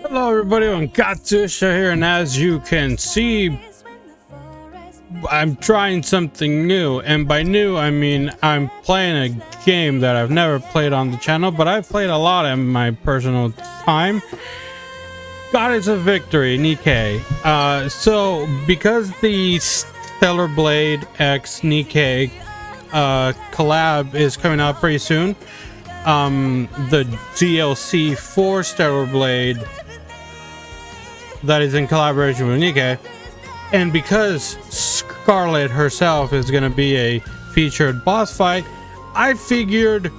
Hello everybody, I'm Gatusha here, and as you can see, I'm trying something new, and by new I mean I'm playing a game that I've never played on the channel, but I've played a lot in my personal time. Goddess of Victory, Nikke. So because the Stellarblade X Nikke collab is coming out pretty soon, the DLC for Stellarblade that is in collaboration with Nikke, and because Scarlet herself is going to be a featured boss fight, I figured,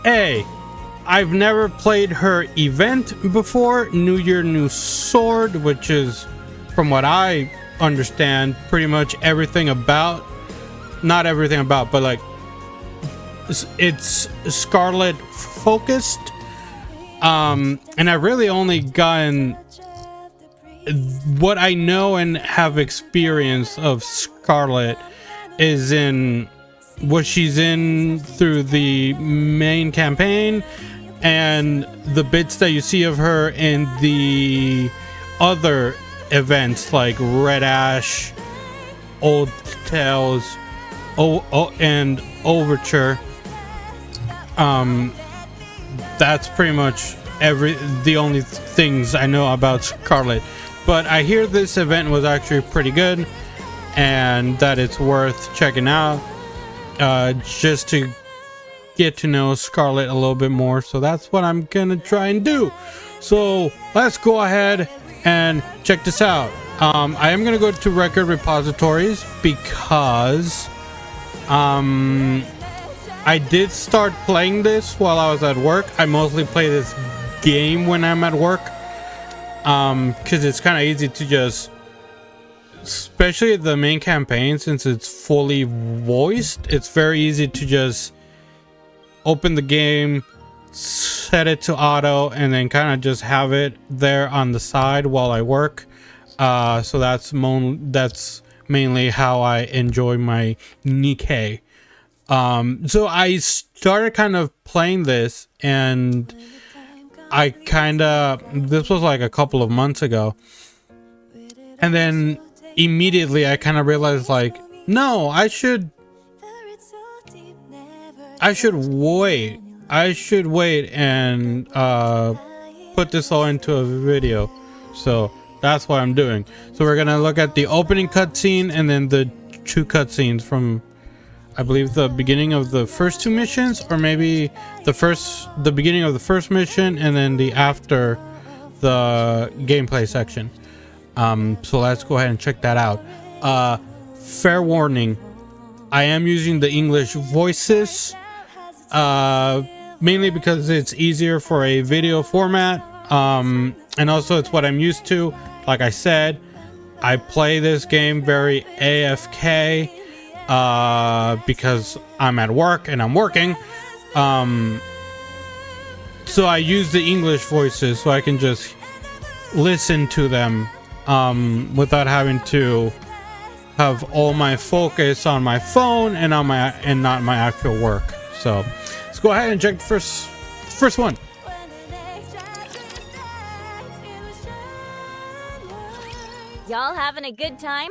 I've never played her event before, New Year New Sword, which is, from what I understand, pretty much everything about, not everything about, but like it's Scarlet focused, and I've really only gotten what I know and have experience of Scarlet is in what she's in through the main campaign and the bits that you see of her in the other events like Red Ash, Old Tales, and Overture. That's pretty much the only things I know about Scarlet. But I hear this event was actually pretty good and that it's worth checking out, just to get to know Scarlet a little bit more. So that's what I'm gonna try and do. So let's go ahead and check this out. I am gonna go to record repositories because I did start playing this while I was at work. I mostly play this game when I'm at work, because it's kind of easy to just, especially the main campaign, since it's fully voiced, it's very easy to just open the game, set it to auto, and then kind of just have it there on the side while I work. So that's mainly how I enjoy my Nikke. So I started kind of playing this, and this was like a couple of months ago, and then immediately I kind of realized, like, no, I should wait and put this all into a video. So that's what I'm doing. So we're gonna look at the opening cutscene and then the two cutscenes from, I believe, the beginning of the first two missions, or maybe the beginning of the first mission and then the after the gameplay section. So let's go ahead and check that out. Fair warning, I am using the English voices, mainly because it's easier for a video format, and also it's what I'm used to. Like I said, I play this game very AFK, because I'm at work and I'm working, so I use the English voices so I can just listen to them without having to have all my focus on my phone and not my actual work. So let's go ahead and check the first one. Y'all having a good time?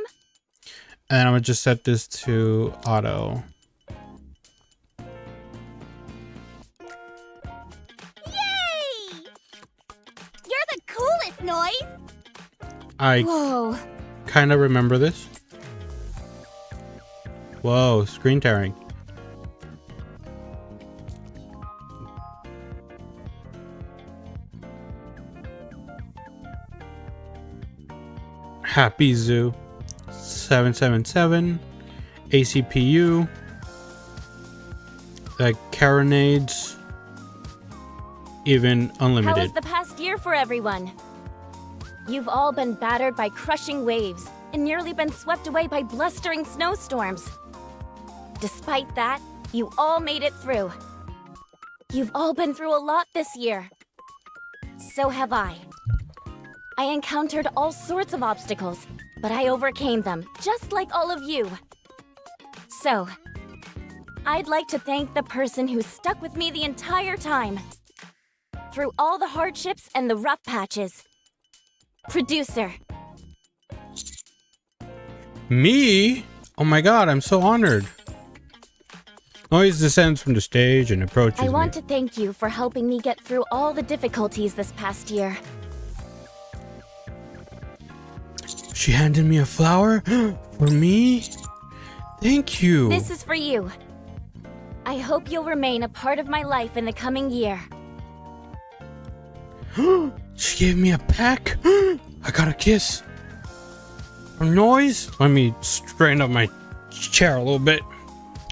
And I'm gonna just set this to auto. Yay! You're the coolest, Noise! I Whoa. kind of remember this. Whoa, screen tearing. Happy Zoo 777 ACPU, the carronades, even unlimited. How was the past year for everyone? You've all been battered by crushing waves and nearly been swept away by blustering snowstorms. Despite that, you all made it through. You've all been through a lot this year. So have I. I encountered all sorts of obstacles, but I overcame them, just like all of you. So, I'd like to thank the person who stuck with me the entire time. Through all the hardships and the rough patches, Producer. Me? Oh my god, I'm so honored. Noise descends from the stage and approaches I want me. to thank you for helping me get through all the difficulties this past year. She handed me a flower? For me? Thank you. This is for you. I hope you'll remain a part of my life in the coming year. She gave me a peck? I got a kiss. Or Noise? Let me straighten up my chair a little bit.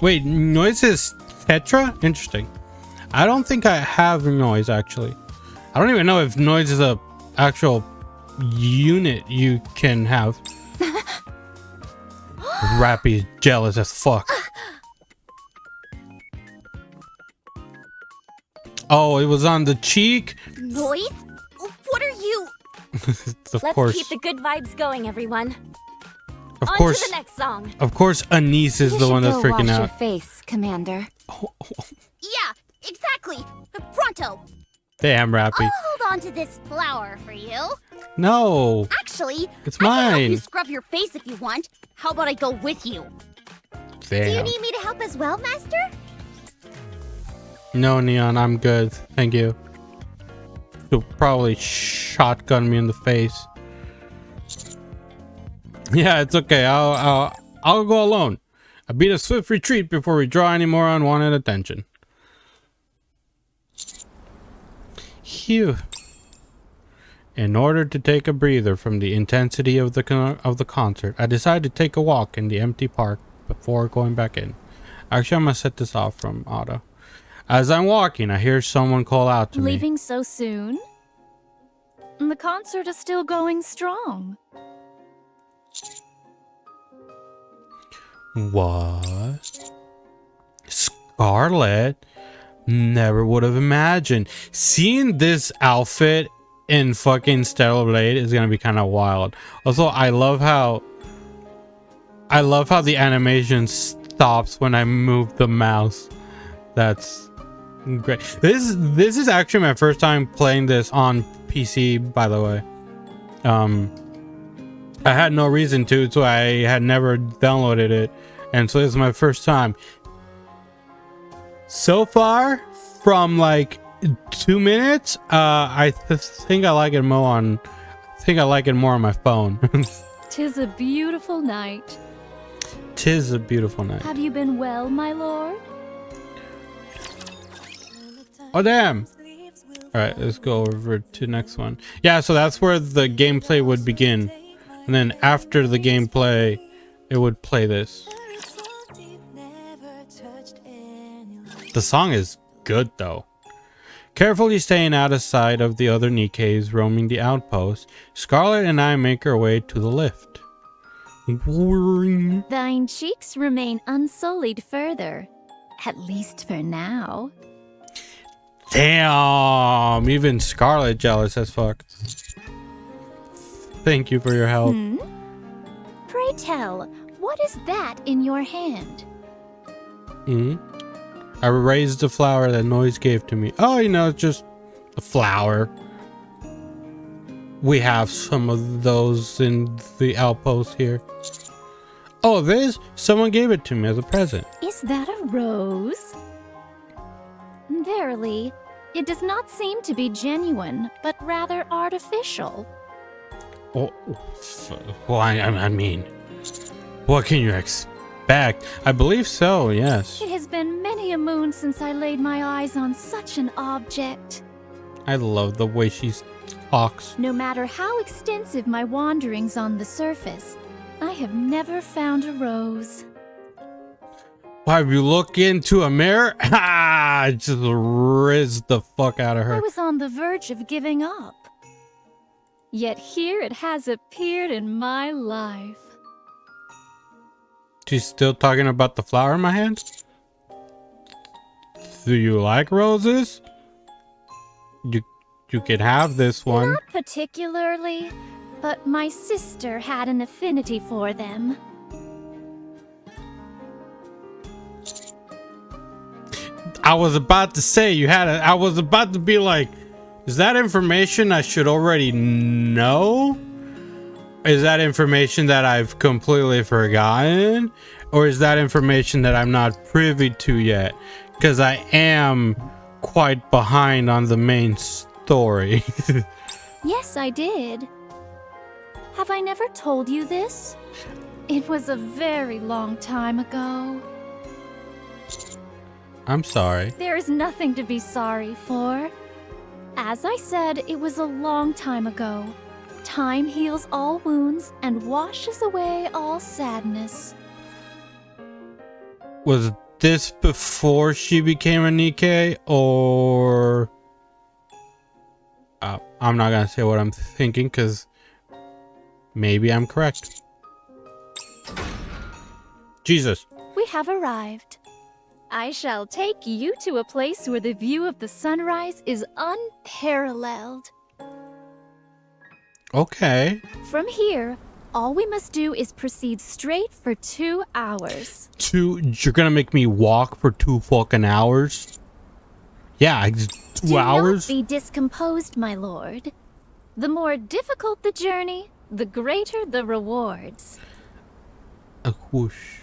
Wait, Noise is Tetra? Interesting. I don't think I have Noise, actually. I don't even know if Noise is a actual unit you can have. Rappy's jealous as fuck. Oh, it was on the cheek? Noise? What are you? Of Let's course. keep the good vibes going, everyone. Of On course. to the next song. Of course, Anise is the one that's freaking out. Your face, Commander. Yeah, exactly. Pronto. Damn, Rappy. I'll hold on to this flower for you. No, Actually, it's I can help you mine. scrub your face if you want. How about I go with you? Do you Damn. need me to help as well, Master? No, Neon, I'm good. Thank you. You'll probably shotgun me in the face. Yeah, it's okay. I'll go alone. I beat a swift retreat before we draw any more unwanted attention. Phew. In order to take a breather from the intensity of the concert, I decided to take a walk in the empty park before going back in. Actually, I'm gonna set this off from auto. As I'm walking, I hear someone call out to me. Leaving so soon? The concert is still going strong. What? Scarlet? Never would have imagined. Seeing this outfit in fucking Stellarblade is gonna be kind of wild. Also, I love how the animation stops when I move the mouse. That's great. This is actually my first time playing this on PC, by the way. I had no reason to, so I had never downloaded it, and so this is my first time. So far, from like 2 minutes, I think I like it more on. I think I like it more on my phone. 'Tis a beautiful night. 'Tis a beautiful night. Have you been well, my lord? Oh damn! All right, let's go over to next one. Yeah, so that's where the gameplay would begin, and then after the gameplay, it would play this. The song is good though. Carefully staying out of sight of the other Nikkes roaming the outpost, Scarlet and I make our way to the lift. Thine cheeks remain unsullied further. At least for now. Damn, even Scarlet jealous as fuck. Thank you for your help. Pray tell, what is that in your hand? I raised the flower that Noise gave to me. Oh, you know, it's just a flower. We have some of those in the outpost here. Oh, this? Someone gave it to me as a present. Is that a rose? Verily, it does not seem to be genuine, but rather artificial. Oh, well, I mean, what can you expect? I believe so, yes. It has been many a moon since I laid my eyes on such an object. I love the way she talks. No matter how extensive my wanderings on the surface, I have never found a rose. Why, if you look into a mirror, just riz the fuck out of her. I was on the verge of giving up. Yet here it has appeared in my life. She's still talking about the flower in my hand? Do you like roses? You can have this one. Not particularly, but my sister had an affinity for them. I was about to say I was about to be like, Is that information I should already know? Is that information that I've completely forgotten? Or is that information that I'm not privy to yet? Because I am quite behind on the main story. Yes, I did. Have I never told you this? It was a very long time ago. I'm sorry. There is nothing to be sorry for. As I said, it was a long time ago. Time heals all wounds and washes away all sadness. Was this before she became a Nikke, or... I'm not gonna say what I'm thinking, because maybe I'm correct. Jesus. We have arrived. I shall take you to a place where the view of the sunrise is unparalleled. Okay. From here, all we must do is proceed straight for 2 hours. You're gonna make me walk for 2 fucking hours? Yeah, 2 hours? Do not be discomposed, my lord. The more difficult the journey, the greater the rewards. A whoosh.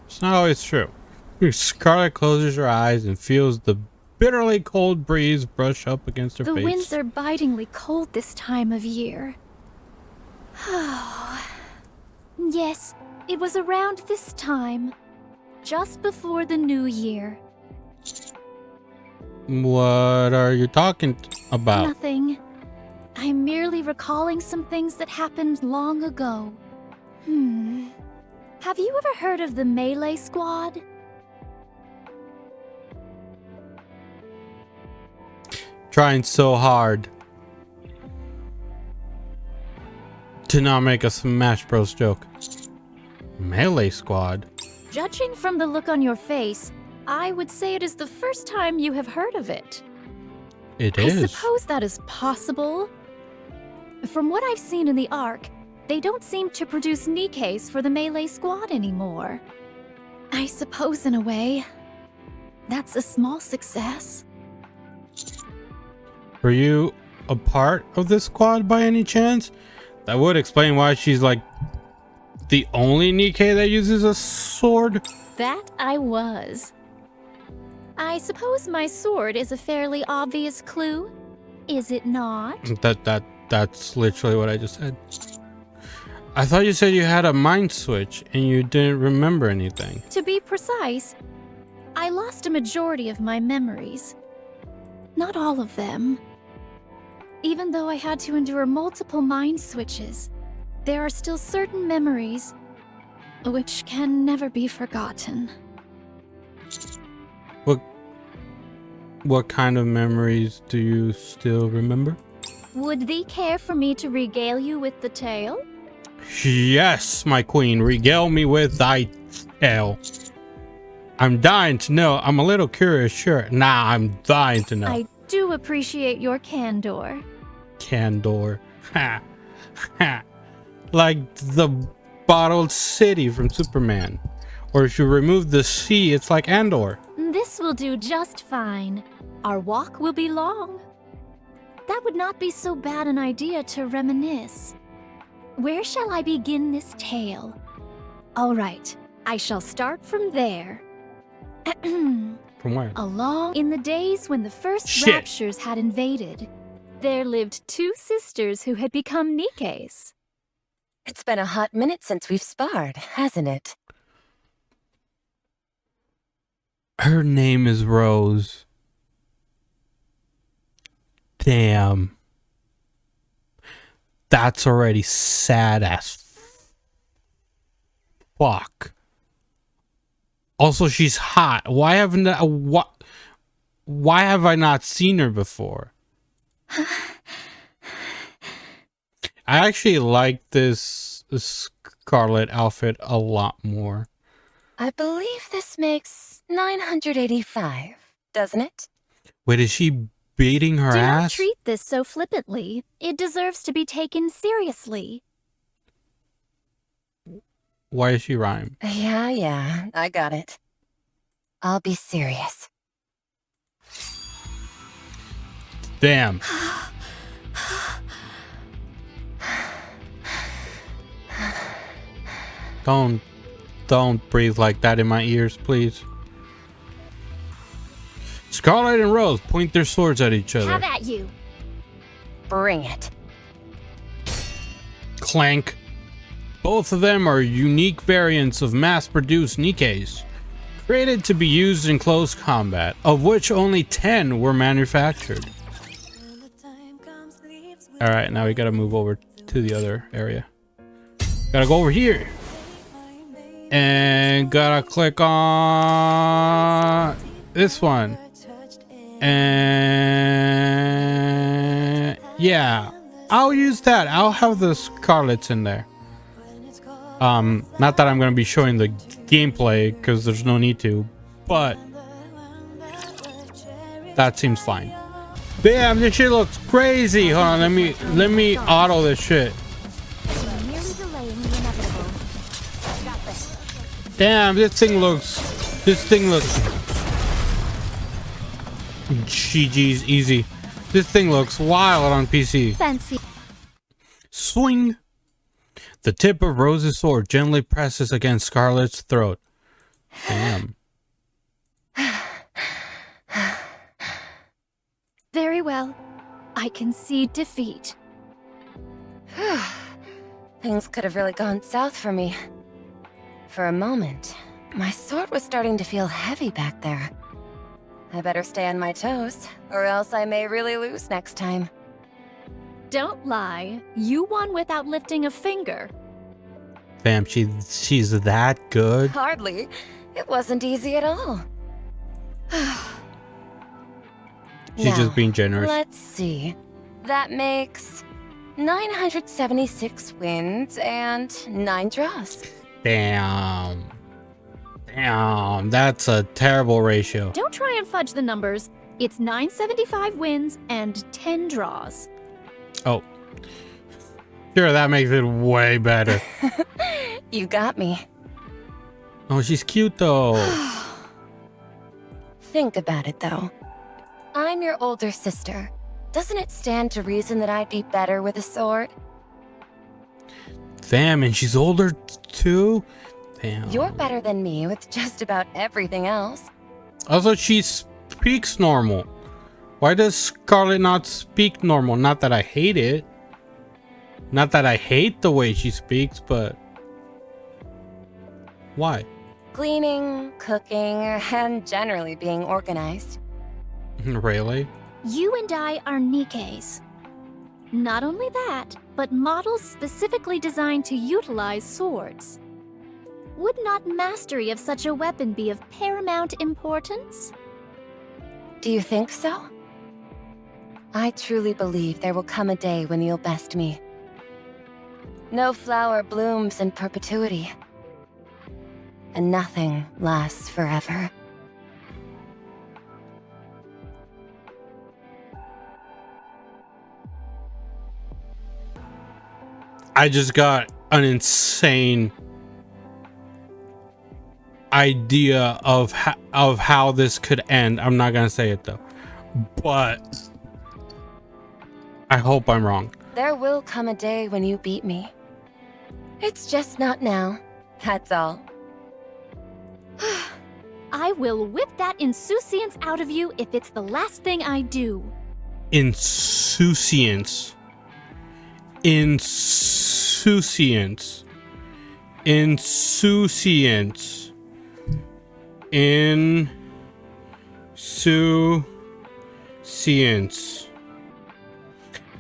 It's not always true. Scarlet closes her eyes and feels the bitterly cold breeze brush up against her face. The winds are bitingly cold this time of year. Yes, it was around this time, just before the new year. What are you talking about? Nothing. I'm merely recalling some things that happened long ago. Have you ever heard of the Melee Squad? Trying so hard to not make a Smash Bros joke. Melee Squad? Judging from the look on your face, I would say it is the first time you have heard of it. It I is. suppose that is possible. From what I've seen in the Ark, they don't seem to produce Nikkes for the Melee Squad anymore. I suppose in a way, that's a small success. Were you a part of this squad by any chance? That would explain why she's like the only Nikke that uses a sword. That I was. I suppose my sword is a fairly obvious clue, is it not? That's literally what I just said. I thought you said you had a mind switch and you didn't remember anything. To be precise, I lost a majority of my memories. Not all of them. Even though I had to endure multiple mind switches, there are still certain memories which can never be forgotten. What kind of memories do you still remember? Would thee care for me to regale you with the tale? Yes, my queen, regale me with thy tale. I'm dying to know. I'm a little curious, sure. Nah, I'm dying to know. I do appreciate your candor. Candor. Ha. Ha. Like the bottled city from Superman. Or if you remove the C, it's like Andor. This will do just fine. Our walk will be long. That would not be so bad an idea to reminisce. Where shall I begin this tale? All right, I shall start from there. From where? Along in the days when the first Shit. raptures had invaded, there lived 2 sisters who had become Nikkes. It's been a hot minute since we've sparred, hasn't it? Her name is Rose. Damn. That's already sad as fuck. Also, she's hot. Why haven't why have I not seen her before? I actually like this Scarlet outfit a lot more. I believe this makes 985, doesn't it? Wait, is she beating her Do not ass? treat this so flippantly. It deserves to be taken seriously. Why does she rhyme? Yeah, I got it. I'll be serious. Damn. Don't breathe like that in my ears, please. Scarlet and Rose point their swords at each other. Have at you. Bring it. Clank. Both of them are unique variants of mass-produced Nikkes, created to be used in close combat, of which only 10 were manufactured. Alright, now we gotta move over to the other area. Gotta go over here. And gotta click on this one. And yeah, I'll use that. I'll have the Scarlets in there. Not that I'm gonna be showing the gameplay because there's no need to, but that seems fine. Damn, this shit looks crazy. Hold on, let me auto this shit. Damn, this thing looks GG's easy. This thing looks wild on PC. Fancy. Swing. The tip of Rose's sword gently presses against Scarlet's throat. Damn. Very well. I concede defeat. Things could have really gone south for me. For a moment, my sword was starting to feel heavy back there. I better stay on my toes, or else I may really lose next time. Don't lie. You won without lifting a finger. Damn, she's that good? Hardly. It wasn't easy at all. She's just being generous. Let's see. That makes 976 wins and 9 draws. Damn. Damn, that's a terrible ratio. Don't try and fudge the numbers. It's 975 wins and 10 draws. Oh. Sure, that makes it way better. You got me. Oh, she's cute though. Think about it though. I'm your older sister. Doesn't it stand to reason that I'd be better with a sword? Damn, and she's older too? Damn. You're better than me with just about everything else. Also, she speaks normal. Why does Scarlet not speak normal? Not that I hate it. Not that I hate the way she speaks, but why? Cleaning, cooking, and generally being organized. Really? You and I are Nikkes. Not only that, but models specifically designed to utilize swords. Would not mastery of such a weapon be of paramount importance? Do you think so? I truly believe there will come a day when you'll best me. No flower blooms in perpetuity. And nothing lasts forever. I just got an insane idea of how this could end. I'm not gonna say it though, but I hope I'm wrong. There will come a day when you beat me. It's just not now. That's all. I will whip that insouciance out of you if it's the last thing I do. Insouciance. Insouciance. Insouciance. Insouciance.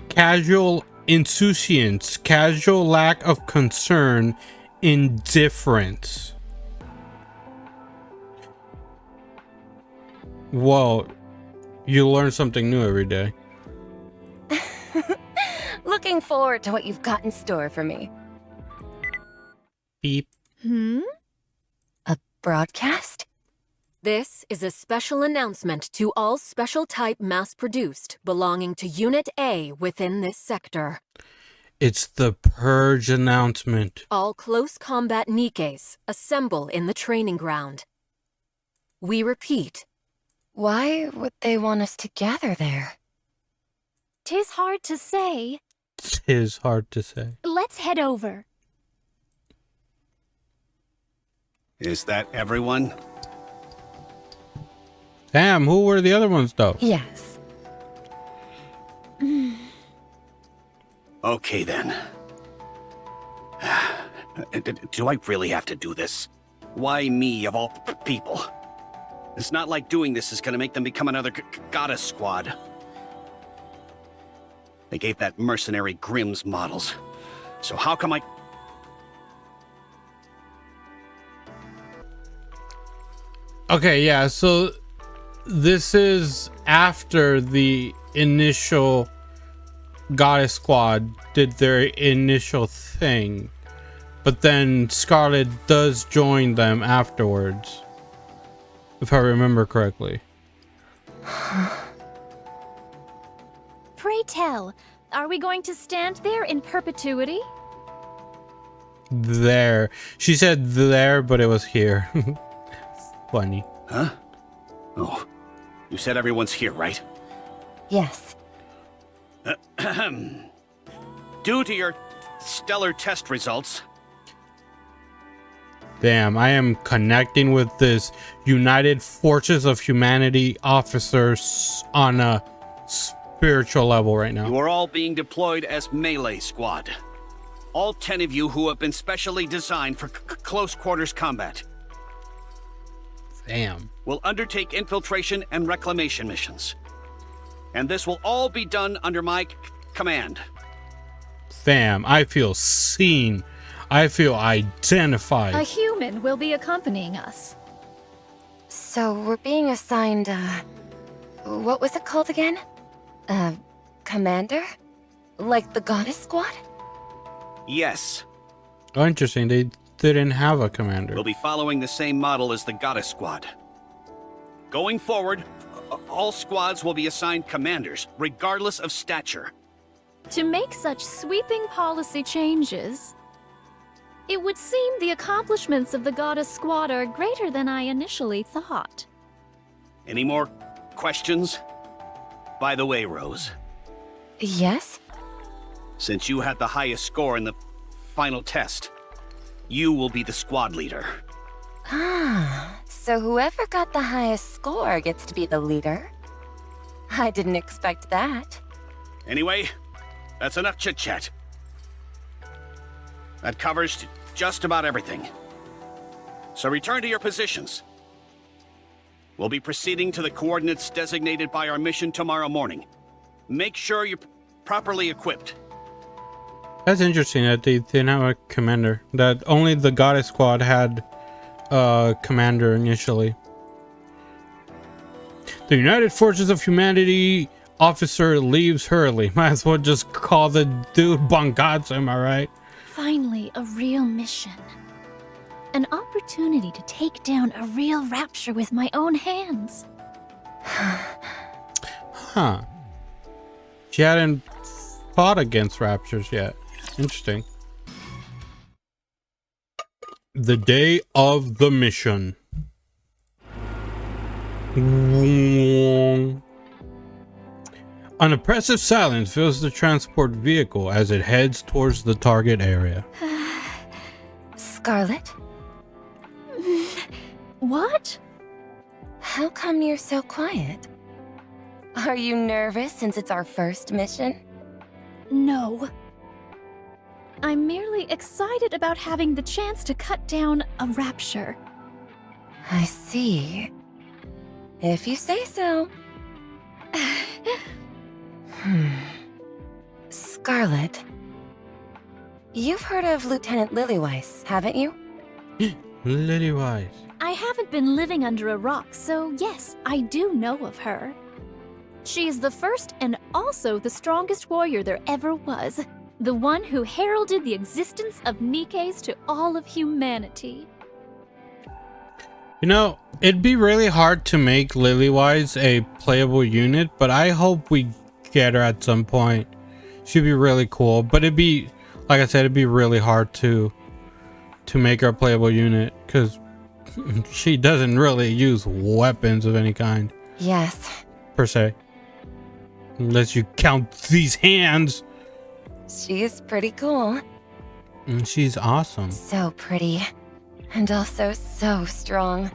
Casual insouciance. Casual lack of concern. Indifference. Whoa. You learn something new every day. Looking forward to what you've got in store for me. Beep. A broadcast? This is a special announcement to all special type mass-produced belonging to Unit A within this sector. It's the Purge announcement. All close combat Nikkes assemble in the training ground. We repeat. Why would they want us to gather there? 'Tis hard to say. 'Tis hard to say. Let's head over. Is that everyone? Damn, who were the other ones though? Yes. Okay then. Do I really have to do this? Why me of all people? It's not like doing this is gonna make them become another goddess squad. They gave that mercenary Grimm's models. So how come I... Okay, yeah, so this is after the initial Goddess Squad did their initial thing, but then Scarlet does join them afterwards, if I remember correctly. Pray tell, are we going to stand there in perpetuity? There. She said there, but it was here. Funny. Huh? Oh, you said everyone's here, right? Yes. Due to your stellar test results, Damn, I am connecting with this United Forces of Humanity officers on a spiritual level right now. you are all being deployed as melee squad. All 10 of you who have been specially designed for close quarters combat Damn. will undertake infiltration and reclamation missions. And this will all be done under my command. Damn, I feel seen. I feel identified. A human will be accompanying us. So we're being assigned, what was it called again? Commander? Like the Goddess Squad? Yes, Oh, interesting. They didn't have a commander. we'll be following the same model as the Goddess Squad. Going forward, all squads will be assigned commanders, regardless of stature. To make such sweeping policy changes, it would seem the accomplishments of the Goddess Squad are greater than I initially thought. Any more questions? By the way, Rose, Yes? since you had the highest score in the final test, you will be the squad leader. Ah, so whoever got the highest score gets to be the leader? I didn't expect that. Anyway, that's enough chit-chat. That covers just about everything. So return to your positions. We'll be proceeding to the coordinates designated by our mission tomorrow morning. Make sure you're properly equipped. That's interesting that they didn't have a commander. That only the Goddess Squad had a commander initially. The United Forces of Humanity officer leaves hurriedly. Might as well just call the dude Bangatsu, am I right? Finally, a real mission. An opportunity to take down a real rapture with my own hands. Huh. She hadn't fought against raptures yet. Interesting. The day of the mission. An oppressive silence fills the transport vehicle as it heads towards the target area. Scarlet? What? How come you're so quiet? Are you nervous since it's our first mission? No. I'm merely excited about having the chance to cut down a rapture. I see. If you say so. Scarlet. You've heard of Lieutenant Lilyweiss, haven't you? Lilyweiss. I haven't been living under a rock, so yes, I do know of her. She is the first and also the strongest warrior there ever was. The one who heralded the existence of Nikkes to all of humanity. You know, it'd be really hard to make Lilyweiss a playable unit, but I hope we get her at some point. She'd be really cool, but it'd be, like I said, it'd be really hard to make her a playable unit because she doesn't really use weapons of any kind. Yes. Per se. Unless you count these hands. She's pretty cool. And she's awesome. So pretty. And also so strong.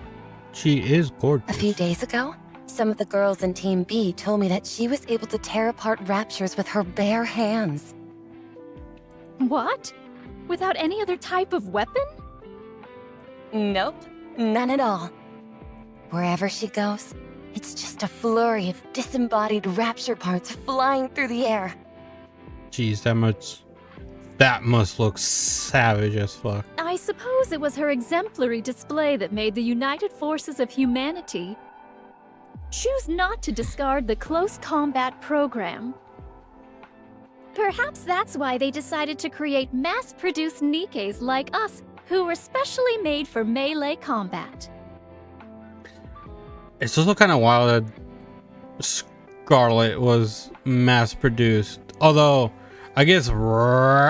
She is gorgeous. A few days ago, some of the girls in Team B told me that she was able to tear apart raptures with her bare hands. What? Without any other type of weapon? Nope, none at all. Wherever she goes, it's just a flurry of disembodied rapture parts flying through the air. Jeez, that must look savage as fuck. I suppose it was her exemplary display that made the united forces of humanity choose not to discard the close combat program. Perhaps that's why they decided to create mass-produced Nikkes like us, who were specially made for melee combat. It's also kind of wild that Scarlet was mass-produced. Although, I guess Rappy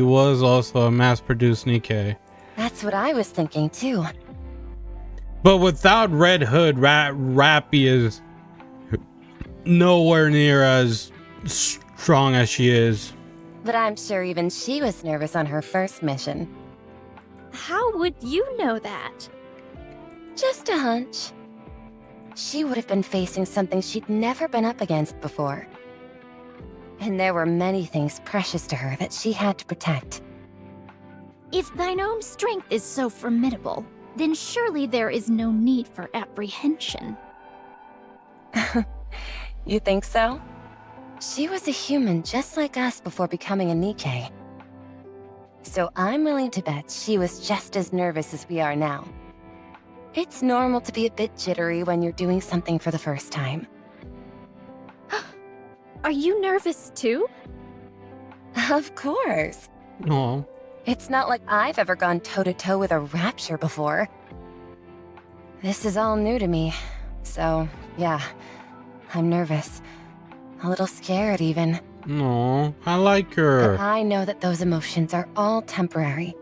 was also a mass-produced Nikke. That's what I was thinking too. But without Red Hood, Rappy is nowhere near as strong as she is. But I'm sure even she was nervous on her first mission. How would you know that? Just a hunch. She would have been facing something she'd never been up against before. And there were many things precious to her that she had to protect. If thine own strength is so formidable, then surely there is no need for apprehension. You think so? She was a human just like us before becoming a Nikke. So I'm willing to bet she was just as nervous as we are now. It's normal to be a bit jittery when you're doing something for the first time. Are you nervous too? Of course. Oh. It's not like I've ever gone toe-to-toe with a rapture before. This is all new to me. So, yeah, I'm nervous. A little scared, even. No, I like her. But I know that those emotions are all temporary.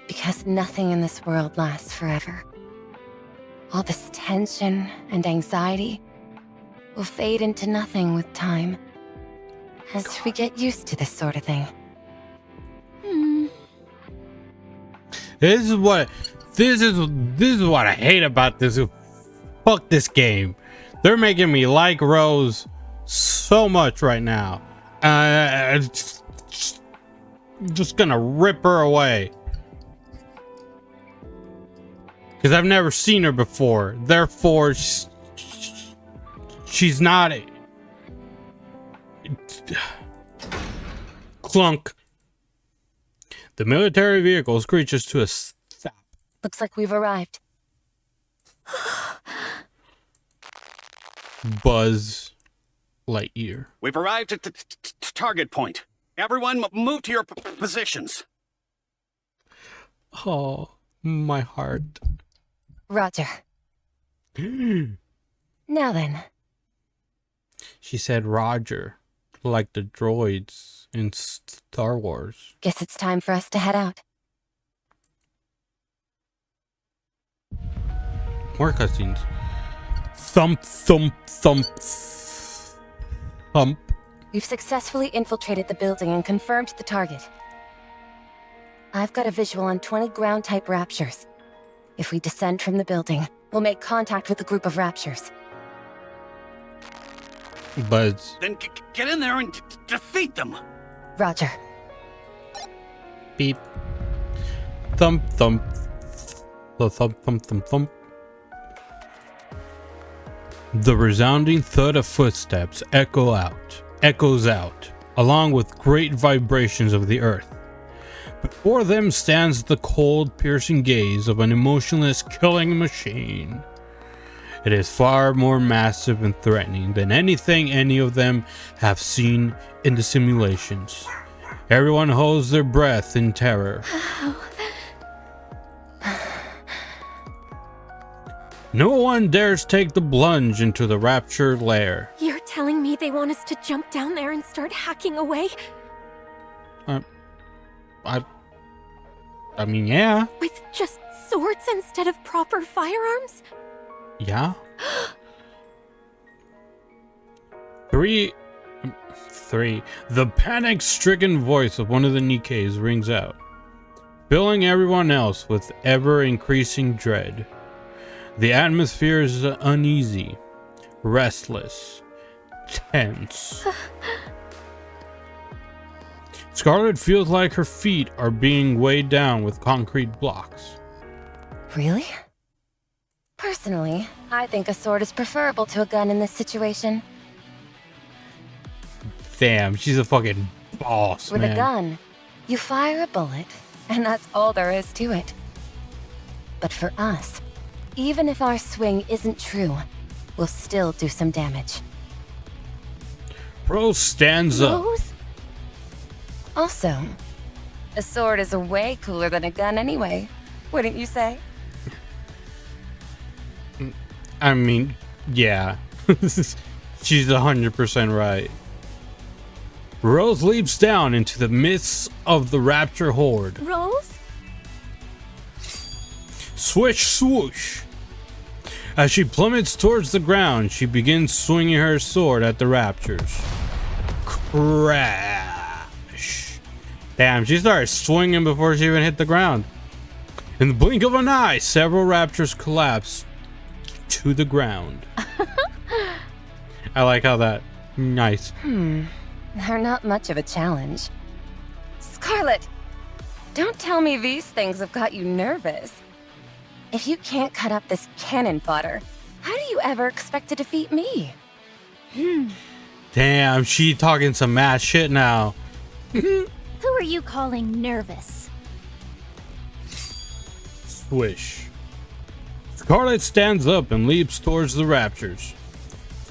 Because nothing in this world lasts forever. All this tension and anxiety will fade into nothing with time. As we get used to this sort of thing. This is what I hate about this. Fuck this game. They're making me like Rose so much right now. Just gonna rip her away. Because I've never seen her before. Therefore, she's not a... Clunk. The military vehicle screeches to a stop. Looks like we've arrived. Buzz Lightyear. We've arrived at the target point. Everyone move to your positions. Oh, my heart. Roger. Now then. She said Roger, like the droids in Star Wars. Guess it's time for us to head out. More cutscenes. Thump, thump, thump, thump. We've successfully infiltrated the building and confirmed the target. I've got a visual on 20 ground-type raptures. If we descend from the building, we'll make contact with the group of raptures. Buzz. Then get in there and defeat them. Roger. Beep. Thump, thump. Thump, thump, thump, thump. The resounding thud of footsteps echoes out, along with great vibrations of the earth. Before them stands the cold, piercing gaze of an emotionless killing machine. It is far more massive and threatening than anything any of them have seen in the simulations. Everyone holds their breath in terror. No one dares take the plunge into the rapture lair. You're telling me they want us to jump down there and start hacking away? I mean, yeah. With just swords instead of proper firearms? Yeah. 3. The panic-stricken voice of one of the Nikkes rings out, filling everyone else with ever-increasing dread. The atmosphere is uneasy, restless, tense. Scarlet feels like her feet are being weighed down with concrete blocks. Really? Personally, I think a sword is preferable to a gun in this situation. Damn, she's a fucking boss, With man. a gun, you fire a bullet, and that's all there is to it. But for us, even if our swing isn't true, we'll still do some damage. Rose stands up. Rose? Also, a sword is way cooler than a gun anyway, wouldn't you say? I mean, yeah. She's 100% right. Rose leaps down into the midst of the Rapture horde. Rose? Swish, swoosh. As she plummets towards the ground, she begins swinging her sword at the Raptures. Crash. Damn, she started swinging before she even hit the ground. In the blink of an eye, several Raptures collapse to the ground. I like how that. Nice. They're not much of a challenge. Scarlet, don't tell me these things have got you nervous. If you can't cut up this cannon fodder, how do you ever expect to defeat me? Damn, she talking some mad shit now. Who are you calling nervous? Swish. Scarlet stands up and leaps towards the Raptors,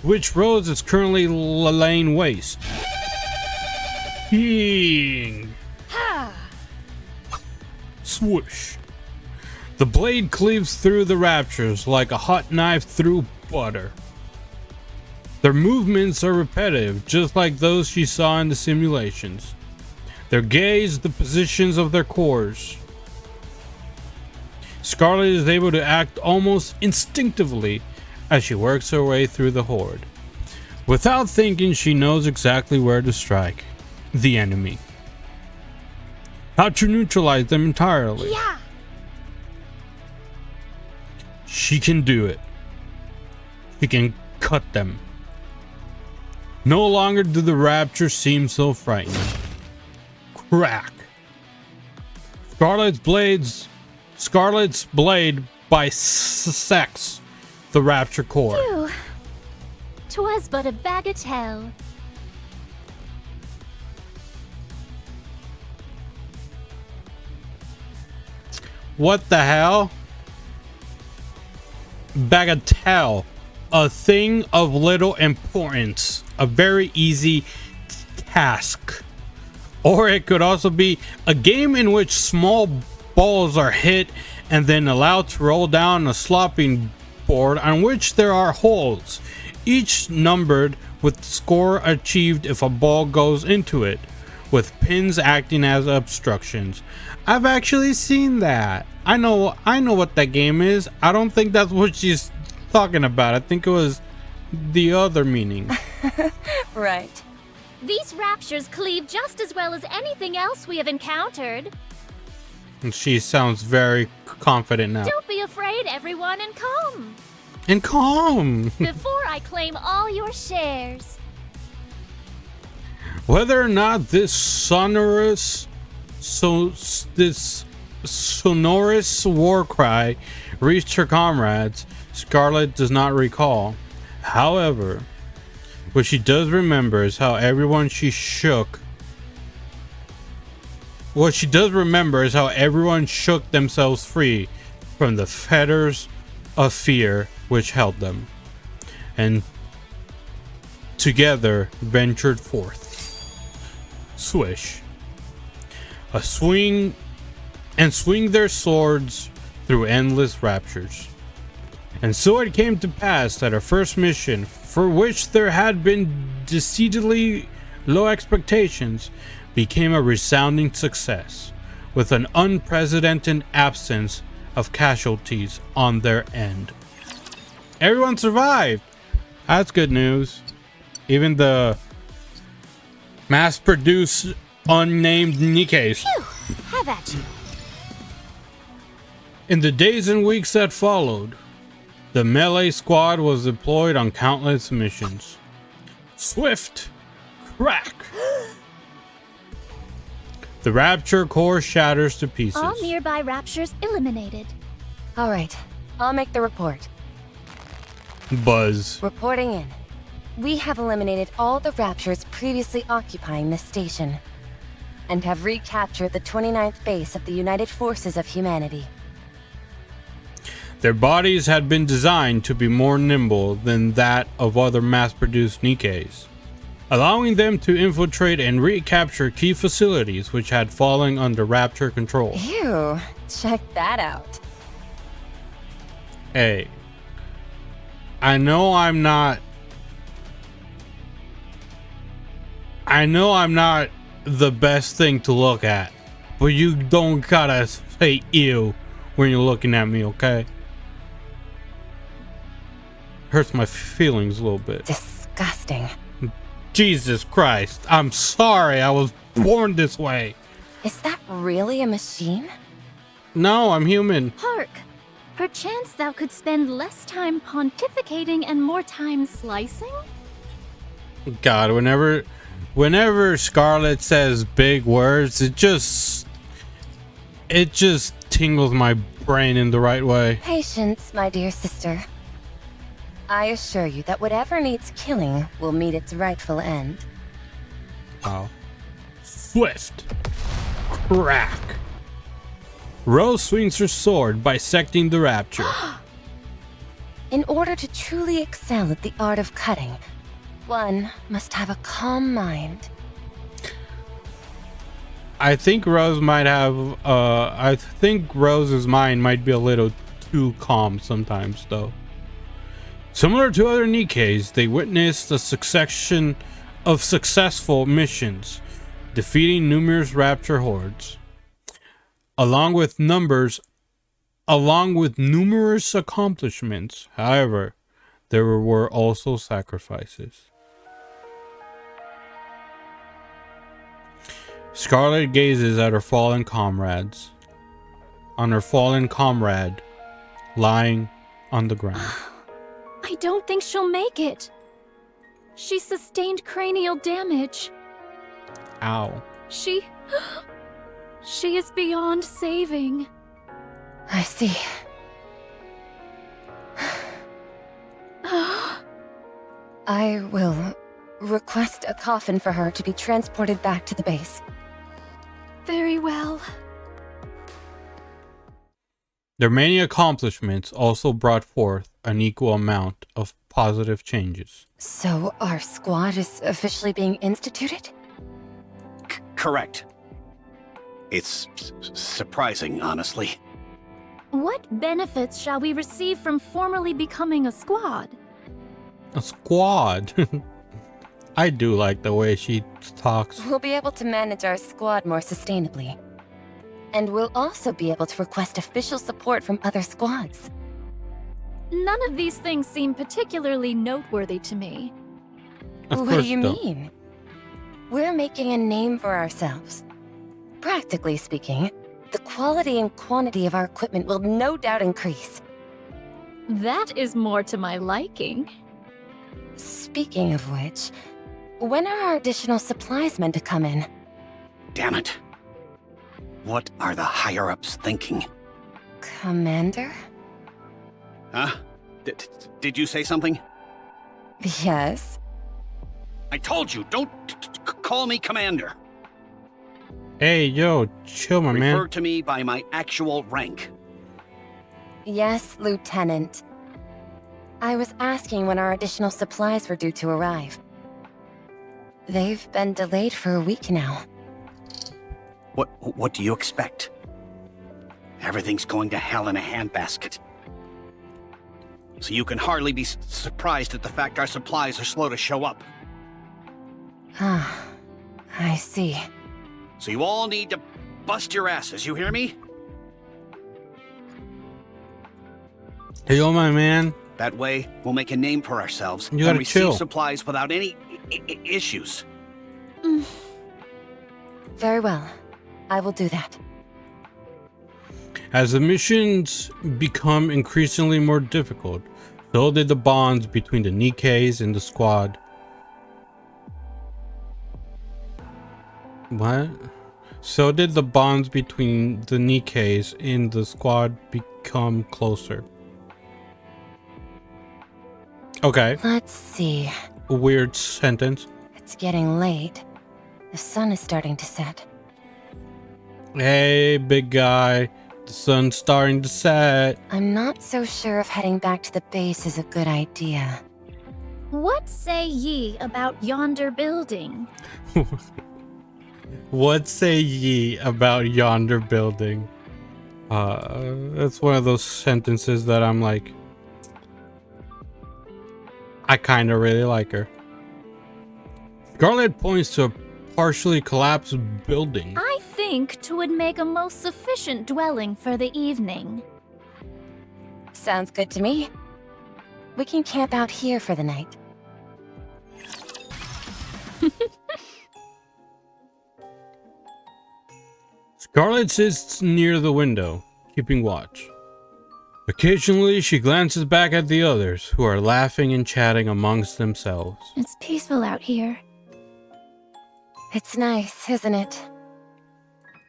which Rose is currently laying waste. Ying. Swoosh. The blade cleaves through the Raptors like a hot knife through butter. Their movements are repetitive, just like those she saw in the simulations. Their gaze, the positions of their cores. Scarlet is able to act almost instinctively as she works her way through the horde. Without thinking, she knows exactly where to strike the enemy. How to neutralize them entirely. Yeah. She can do it. She can cut them. No longer do the Raptors seem so frightening. Crack. Scarlet's blade bisects the Rapture core. Phew. 'Twas but a bagatelle. What the hell? Bagatelle. A thing of little importance. A very easy task. Or it could also be a game in which small balls are hit and then allowed to roll down a slopping board on which there are holes, each numbered with the score achieved if a ball goes into it, with pins acting as obstructions. I've actually seen that. I know what that game is. I don't think that's what she's talking about. I think it was the other meaning. Right. These raptures cleave just as well as anything else we have encountered. And she sounds very confident now. Don't be afraid, everyone, and come. And calm. Before I claim all your shares. Whether or not this sonorous war cry reached her comrades, Scarlet does not recall. However, what she does remember is how everyone shook themselves free from the fetters of fear which held them, and together ventured forth. Swish. Swing their swords through endless raptures. And so it came to pass that her first mission, for which there had been decidedly low expectations, became a resounding success, with an unprecedented absence of casualties on their end. Everyone survived. That's good news. Even the mass-produced unnamed Nikkes. Phew! Have at you. In the days and weeks that followed, the melee squad was deployed on countless missions. Swift! Crack! The Rapture core shatters to pieces. All nearby Raptures eliminated. All right, I'll make the report. Buzz. Reporting in. We have eliminated all the Raptures previously occupying this station, and have recaptured the 29th base of the United Forces of Humanity. Their bodies had been designed to be more nimble than that of other mass-produced Nikkes, allowing them to infiltrate and recapture key facilities which had fallen under Rapture control. Ew, check that out. Hey, I know I'm not the best thing to look at, but you don't gotta say ew when you're looking at me, okay? Hurts my feelings a little bit. Disgusting. Jesus Christ, I'm sorry I was born this way. Is that really a machine? No, I'm human. Hark! Perchance thou could spend less time pontificating and more time slicing? God, whenever Scarlet says big words, it just tingles my brain in the right way. Patience, my dear sister. I assure you that whatever needs killing will meet its rightful end. Wow. Swift. Crack. Rose swings her sword, bisecting the Rapture. In order to truly excel at the art of cutting, one must have a calm mind. I think Rose might have, I think Rose's mind might be a little too calm sometimes, though. Similar to other Nikkes, they witnessed a succession of successful missions, defeating numerous Rapture hordes. Along with numerous accomplishments, however, there were also sacrifices. Scarlet gazes at her fallen comrades. On her fallen comrade, lying on the ground. I don't think she'll make it. She sustained cranial damage. Ow. She is beyond saving. I see. I will request a coffin for her to be transported back to the base. Very well. Their many accomplishments also brought forth an equal amount of positive changes. So our squad is officially being instituted? Correct. It's surprising, honestly. What benefits shall we receive from formally becoming a squad? A squad? I do like the way she talks. We'll be able to manage our squad more sustainably. And we'll also be able to request official support from other squads. None of these things seem particularly noteworthy to me. Of What course do you don't. mean? We're making a name for ourselves. Practically speaking, the quality and quantity of our equipment will no doubt increase. That is more to my liking. Speaking of which, when are our additional supplies meant to come in? Damn it. What are the higher-ups thinking? Commander? Huh? Did you say something? Yes. I told you, don't call me Commander. Hey, yo, chill, my Refer man. to me by my actual rank. Yes, Lieutenant. I was asking when our additional supplies were due to arrive. They've been delayed for a week now. What do you expect? Everything's going to hell in a handbasket. So you can hardly be surprised at the fact our supplies are slow to show up. Ah, I see. So you all need to bust your asses, you hear me? Hey, yo, my man. That way, we'll make a name for ourselves You and gotta receive chill. supplies without any issues. Very well. I will do that. As the missions become increasingly more difficult, so did the bonds between the Nikkes and the squad. What? So did the bonds between the Nikkes and the squad become closer. Okay. Let's see. A weird sentence. It's getting late. The sun is starting to set. Hey, big guy. The sun's starting to set. I'm not so sure if heading back to the base is a good idea. What say ye about yonder building? What say ye about yonder building? That's one of those sentences that I'm like, I kind of really like her. Scarlet points to a partially collapsed building. I think 'twould make a most sufficient dwelling for the evening. Sounds good to me. We can camp out here for the night. Scarlet sits near the window, keeping watch. Occasionally, she glances back at the others, who are laughing and chatting amongst themselves. It's peaceful out here. It's nice, isn't it?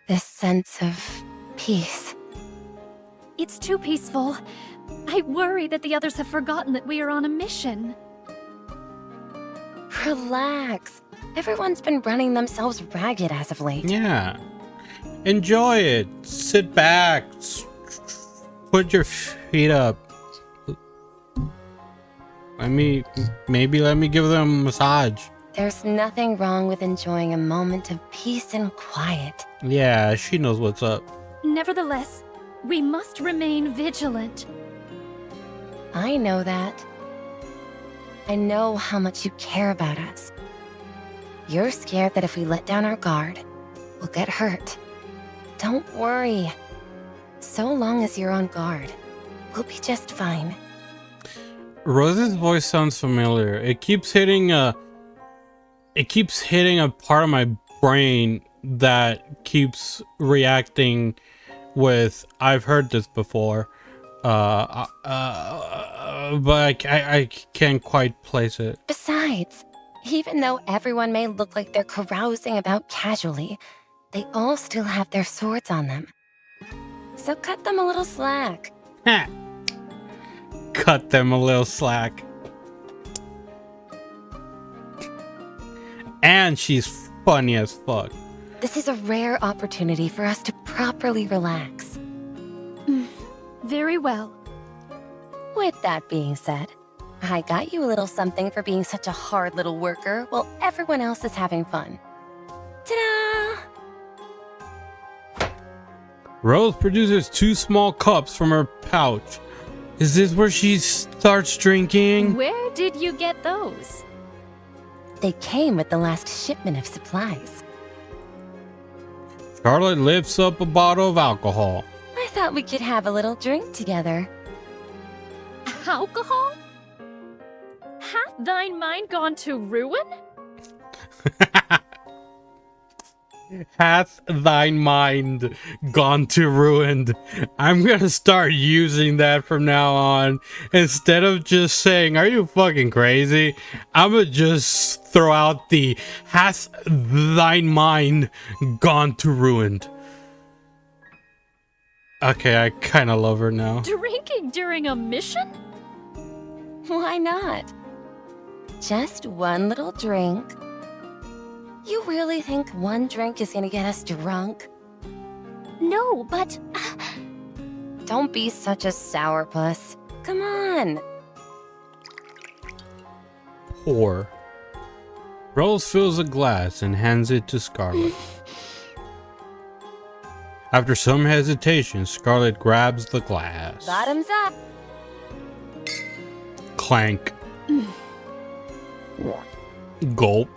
This sense of peace. It's too peaceful. I worry that the others have forgotten that we are on a mission. Relax. Everyone's been running themselves ragged as of late. Yeah. Enjoy it. Sit back. Put your feet up. Maybe let me give them a massage. There's nothing wrong with enjoying a moment of peace and quiet. Yeah, she knows what's up. Nevertheless, we must remain vigilant. I know that. I know how much you care about us. You're scared that if we let down our guard, we'll get hurt. Don't worry. So long as you're on guard, we'll be just fine. Rose's voice sounds familiar. It keeps hitting a part of my brain that keeps reacting with I've heard this before. But I can't quite place it. Besides, even though everyone may look like they're carousing about casually, they all still have their swords on them. So cut them a little slack. Ha! Cut them a little slack. And she's funny as fuck. This is a rare opportunity for us to properly relax. Very well. With that being said, I got you a little something for being such a hard little worker while everyone else is having fun. Ta-da! Rose produces 2 small cups from her pouch. Is this where she starts drinking? Where did you get those? They came with the last shipment of supplies. Scarlet lifts up a bottle of alcohol. I thought we could have a little drink together. Alcohol? Hath thine mind gone to ruin? Hath thine mind gone to ruined? I'm gonna start using that from now on. Instead of just saying, are you fucking crazy? I'm gonna just throw out the hath thine mind gone to ruined. Okay, I kind of love her now. Drinking during a mission? Why not? Just one little drink. You really think one drink is gonna get us drunk? No, but... Don't be such a sourpuss. Come on. Pour. Rose fills a glass and hands it to Scarlet. After some hesitation, Scarlet grabs the glass. Bottoms up. Clank. Gulp.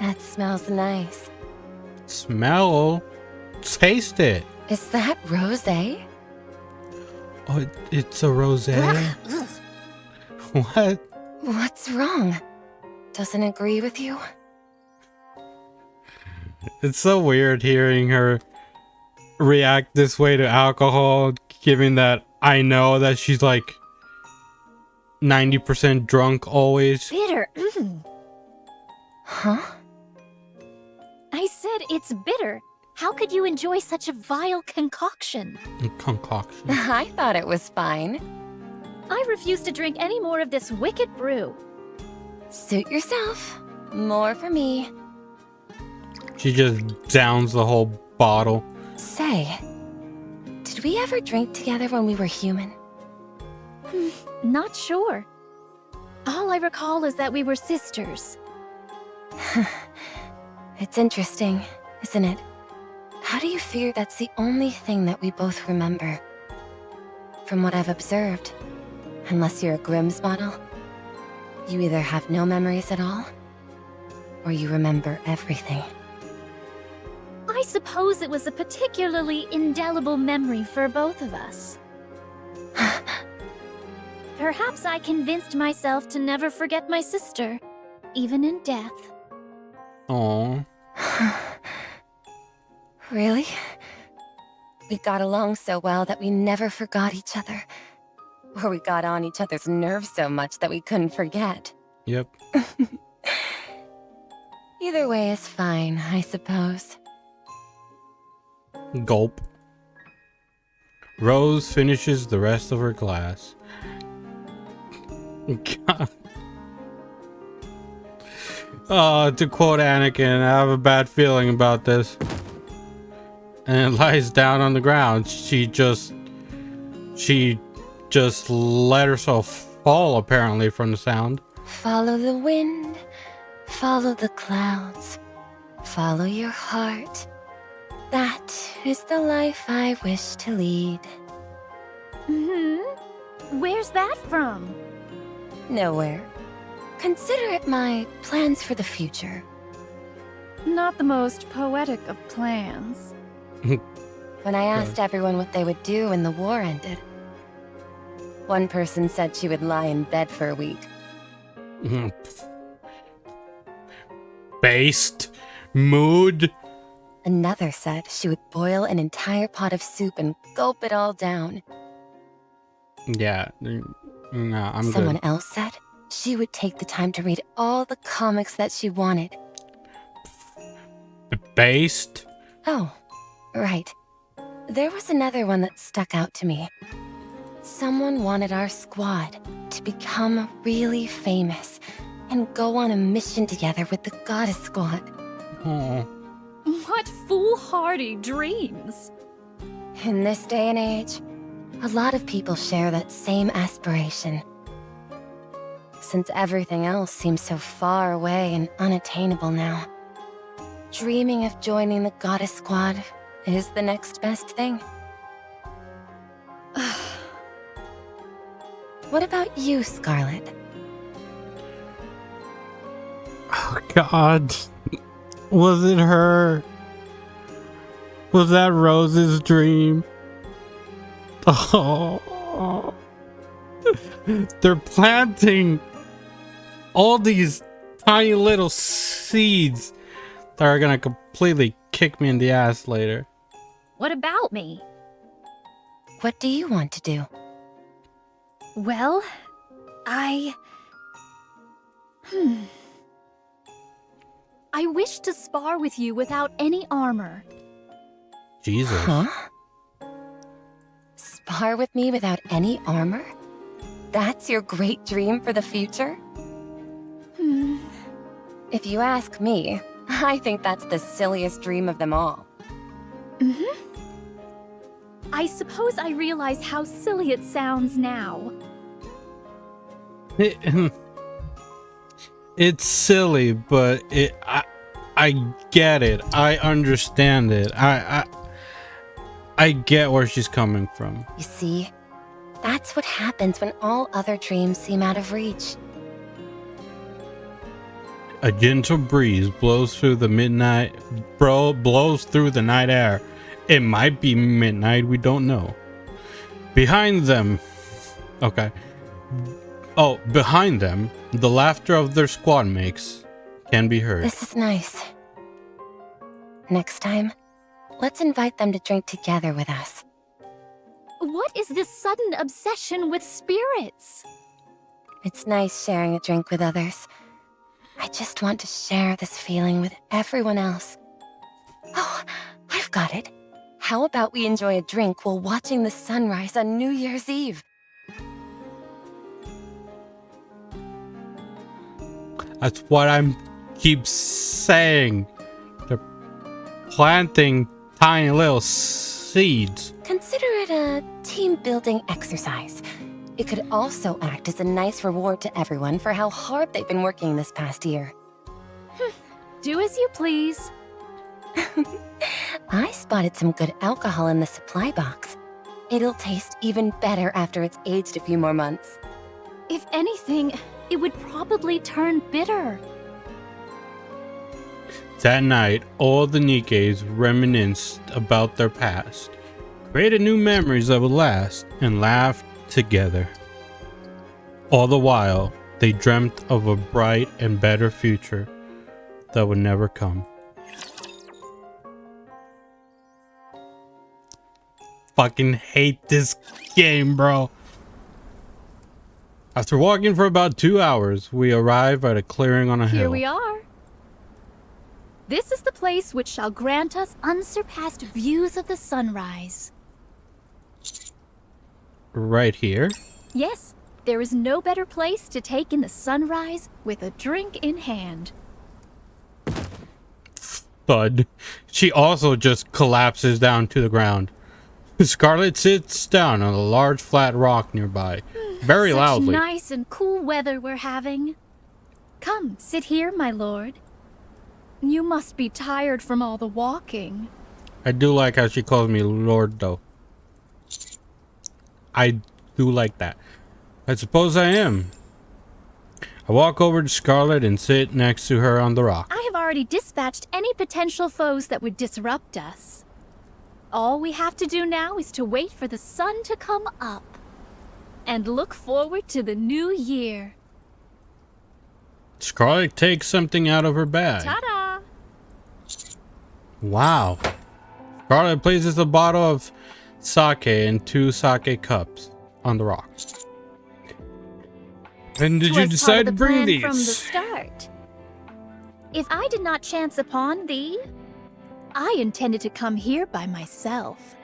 That smells nice. Smell. Taste it. Is that rosé? Oh, it's a rosé. What? What's wrong? doesn't agree with you? It's so weird hearing her react this way to alcohol, given that I know that she's like 90% drunk always. Bitter. Huh? I said it's bitter. How could you enjoy such a vile concoction? Concoction. I thought it was fine. I refuse to drink any more of this wicked brew. Suit yourself. More for me. She just downs the whole bottle. Say, did we ever drink together when we were human? Not sure. All I recall is that we were sisters. It's interesting, isn't it? How do you figure that's the only thing that we both remember? From what I've observed, unless you're a Grimm's model, you either have no memories at all, or you remember everything. I suppose it was a particularly indelible memory for both of us. Perhaps I convinced myself to never forget my sister, even in death. Aww. Really? We got along so well that we never forgot each other. Or we got on each other's nerves so much that we couldn't forget. Yep. Either way is fine, I suppose. Gulp. Rose finishes the rest of her glass. God. To quote Anakin, I have a bad feeling about this. And lies down on the ground. She just let herself fall, apparently, from the sound. Follow the wind, follow the clouds, follow your heart. That is the life I wish to lead. Where's that from? Nowhere. Consider it my plans for the future. Not the most poetic of plans. When I asked everyone what they would do when the war ended, one person said she would lie in bed for a week. Based mood. Another said she would boil an entire pot of soup and gulp it all down. Yeah, no, I'm Someone good. else said she would take the time to read all the comics that she wanted. Based. Oh, right. There was another one that stuck out to me. Someone wanted our squad to become really famous and go on a mission together with the Goddess Squad. Oh. What foolhardy dreams! In this day and age, a lot of people share that same aspiration. Since everything else seems so far away and unattainable now, dreaming of joining the Goddess Squad is the next best thing. What about you, Scarlet? Oh, God. Was it her? Was that Rose's dream? Oh. They're planting all these tiny little seeds that are gonna completely kick me in the ass later. What about me? What do you want to do? Well, I wish to spar with you without any armor. Jesus. Huh? Spar with me without any armor? That's your great dream for the future? If you ask me, I think that's the silliest dream of them all. I suppose I realize how silly it sounds now. It's silly, but I get it. I understand it. I get where she's coming from. You see, that's what happens when all other dreams seem out of reach. A gentle breeze blows through the blows through the night air. It might be midnight, we don't know. Behind them, okay. Oh, behind them, the laughter of their squad mates can be heard. This is nice. Next time, let's invite them to drink together with us. What is this sudden obsession with spirits? It's nice sharing a drink with others. I just want to share this feeling with everyone else. Oh, I've got it. How about we enjoy a drink while watching the sunrise on New Year's Eve? That's what I'm keep saying. They're planting tiny little seeds. Consider it a team-building exercise. It could also act as a nice reward to everyone for how hard they've been working this past year. Do as you please. I spotted some good alcohol in the supply box. It'll taste even better after it's aged a few more months. If anything, it would probably turn bitter. That night, all the Nikkes reminisced about their past, created new memories that would last, and laughed together. All the while, they dreamt of a bright and better future that would never come. Fucking hate this game, bro. After walking for about 2 hours, we arrive at a clearing on a hill. Here we are. This is the place which shall grant us unsurpassed views of the sunrise. Right here? Yes, there is no better place to take in the sunrise with a drink in hand. Thud. She also just collapses down to the ground. Scarlet sits down on a large flat rock nearby, very loudly. Such nice and cool weather we're having. Come, sit here, my lord. You must be tired from all the walking. I do like how she calls me Lord, though. I do like that. I suppose I am. I walk over to Scarlet and sit next to her on the rock. I have already dispatched any potential foes that would disrupt us. All we have to do now is to wait for the sun to come up and look forward to the new year. Scarlet takes something out of her bag. Ta-da! Wow. Scarlet places a bottle of sake and 2 sake cups on the rock. When did you Was decide to part of the bring plan these? from the start. If I did not chance upon thee, I intended to come here by myself.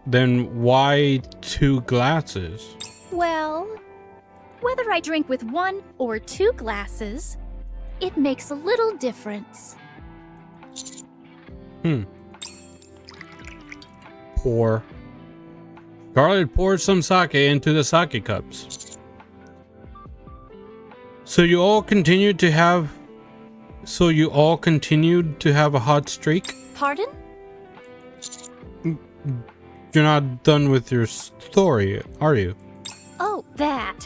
Then why 2 glasses? Well, whether I drink with 1 or 2 glasses, it makes a little difference. Pour. Scarlet pours some sake into the sake cups. So you all continued to have a hot streak? Pardon? You're not done with your story, are you? Oh, that.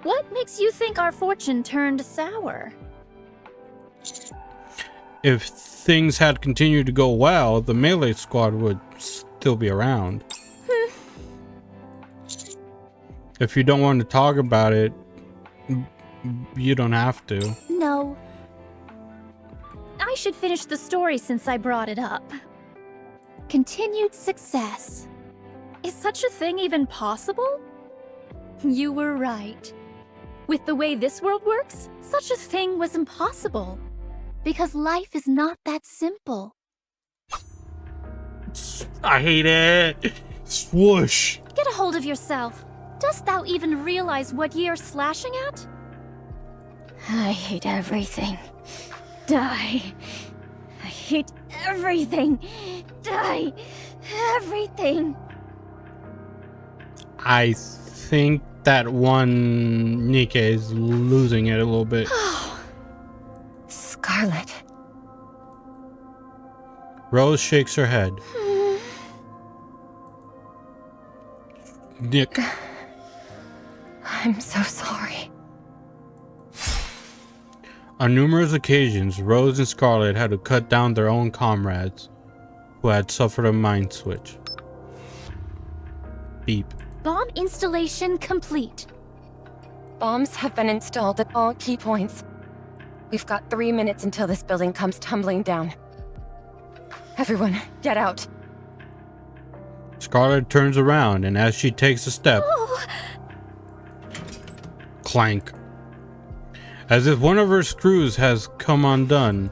What makes you think our fortune turned sour? If things had continued to go well, the melee squad would still be around. If you don't want to talk about it, you don't have to. No. I should finish the story since I brought it up. Continued success. Is such a thing even possible? You were right. With the way this world works, such a thing was impossible. Because life is not that simple. I hate it. Swoosh. Get a hold of yourself. Dost thou even realize what ye are slashing at? I hate everything. Die. I hate everything. Die. Everything. I think that one Nikke is losing it a little bit. Scarlet. Rose shakes her head. Nick. I'm so sorry. On numerous occasions, Rose and Scarlet had to cut down their own comrades who had suffered a mind switch. Beep. Bomb installation complete. Bombs have been installed at all key points. We've got 3 minutes until this building comes tumbling down. Everyone, get out. Scarlet turns around, and as she takes a step, clank. As if one of her screws has come undone.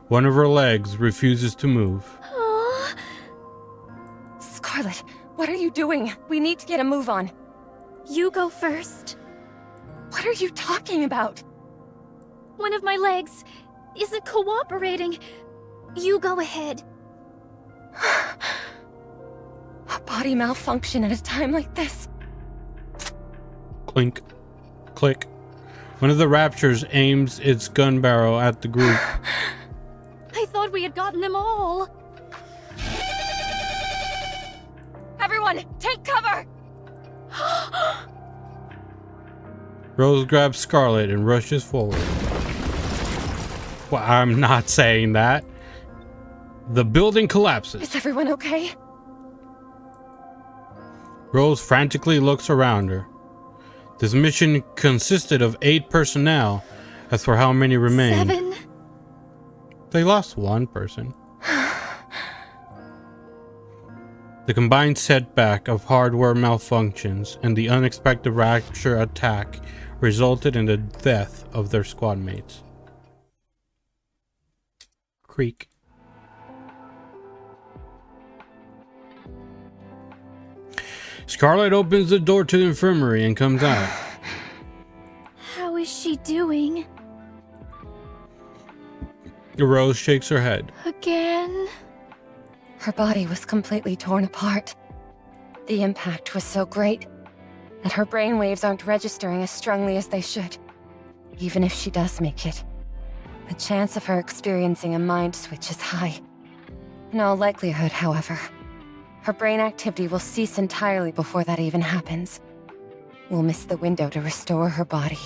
One of her legs refuses to move. Scarlet, what are you doing? We need to get a move on. You go first. What are you talking about? One of my legs isn't cooperating. You go ahead. A body malfunction at a time like this. Clink. Click. One of the Raptures aims its gun barrel at the group. I thought we had gotten them all. Everyone, take cover! Rose grabs Scarlet and rushes forward. Well, I'm not saying that. The building collapses. Is everyone okay? Rose frantically looks around her. This mission consisted of 8 personnel. As for how many remain, 7. They lost 1 person. The combined setback of hardware malfunctions and the unexpected Rapture attack resulted in the death of their squad mates. Creak. Scarlet opens the door to the infirmary and comes out. How is she doing? Rose shakes her head. Again? Her body was completely torn apart. The impact was so great that her brainwaves aren't registering as strongly as they should. Even if she does make it, the chance of her experiencing a mind switch is high. In all likelihood, however, her brain activity will cease entirely before that even happens. We'll miss the window to restore her body.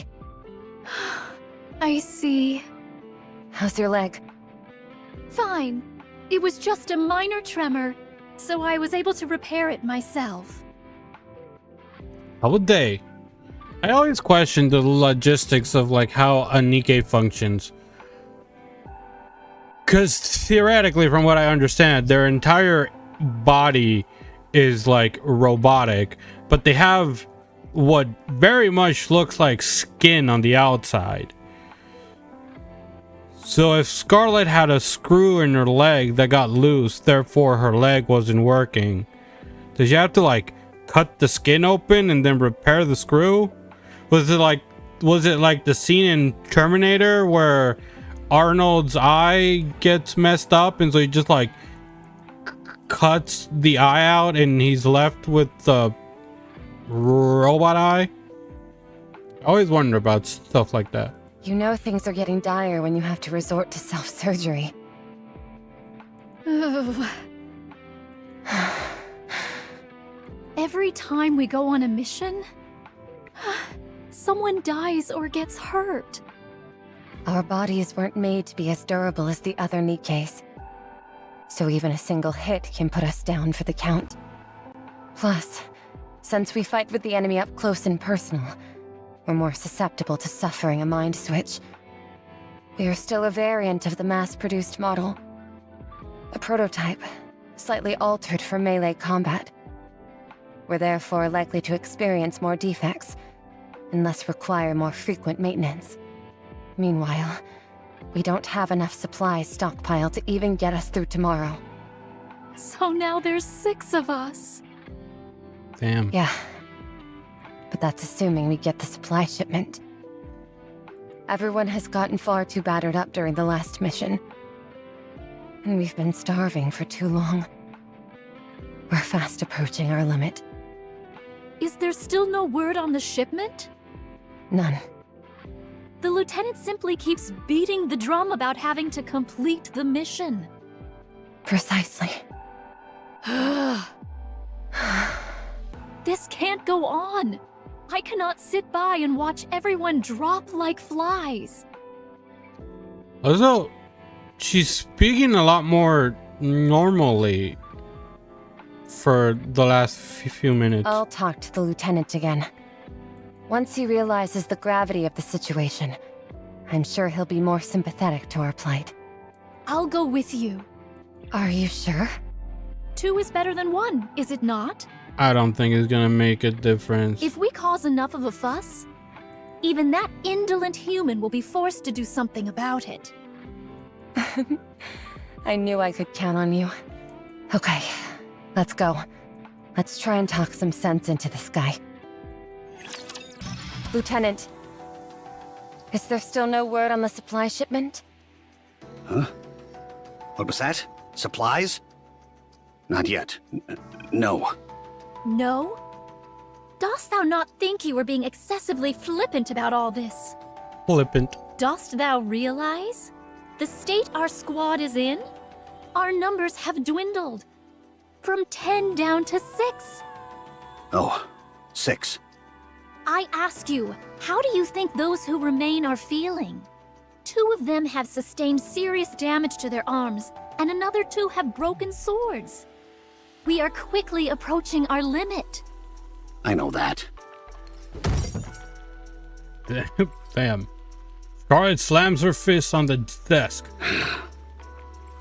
I see. How's your leg? Fine. It was just a minor tremor, so I was able to repair it myself. How would they? I always question the logistics of like how a Nikke functions. Because theoretically, from what I understand, their entire body is like robotic, but they have what very much looks like skin on the outside. So if Scarlet had a screw in her leg that got loose, therefore her leg wasn't working, did you have to like cut the skin open and then repair the screw? Was it like the scene in Terminator where Arnold's eye gets messed up and so he just like cuts the eye out and he's left with the robot eye? I always wonder about stuff like that. You know things are getting dire when you have to resort to self-surgery. Every time we go on a mission, someone dies or gets hurt. Our bodies weren't made to be as durable as the other Nikkes. So even a single hit can put us down for the count. Plus, since we fight with the enemy up close and personal, we're more susceptible to suffering a mind switch. We are still a variant of the mass-produced model. A prototype, slightly altered for melee combat. We're therefore likely to experience more defects, and thus require more frequent maintenance. Meanwhile, we don't have enough supplies stockpiled to even get us through tomorrow. So now there's 6 of us. Damn. Yeah. But that's assuming we get the supply shipment. Everyone has gotten far too battered up during the last mission. And we've been starving for too long. We're fast approaching our limit. Is there still no word on the shipment? None. The lieutenant simply keeps beating the drum about having to complete the mission. Precisely. This can't go on. I cannot sit by and watch everyone drop like flies. Also, she's speaking a lot more normally for the last few minutes. I'll talk to the lieutenant again. Once he realizes the gravity of the situation, I'm sure he'll be more sympathetic to our plight. I'll go with you. Are you sure? 2 is better than 1, is it not? I don't think it's gonna make a difference. If we cause enough of a fuss, even that indolent human will be forced to do something about it. I knew I could count on you. Okay, let's go. Let's try and talk some sense into this guy. Lieutenant, is there still no word on the supply shipment? Huh? What was that? Supplies? Not yet. No. No? Dost thou not think you are being excessively flippant about all this? Flippant. Dost thou realize the state our squad is in? Our numbers have dwindled from 10 down to 6. Oh, 6. I ask you, how do you think those who remain are feeling? 2 of them have sustained serious damage to their arms, and another 2 have broken swords. We are quickly approaching our limit. I know that. Bam. Scarlet slams her fist on the desk.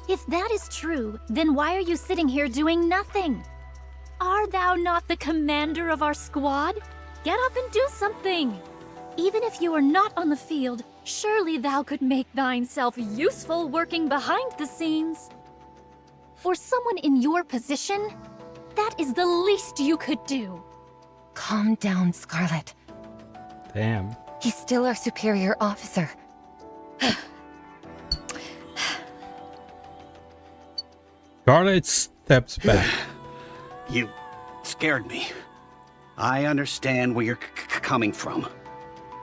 If that is true, then why are you sitting here doing nothing? Are thou not the commander of our squad? Get up and do something. Even if you are not on the field, surely thou could make thine self useful working behind the scenes. For someone in your position, that is the least you could do. Calm down, Scarlet. Damn. He's still our superior officer. Scarlet steps back. You scared me. I understand where you're coming from.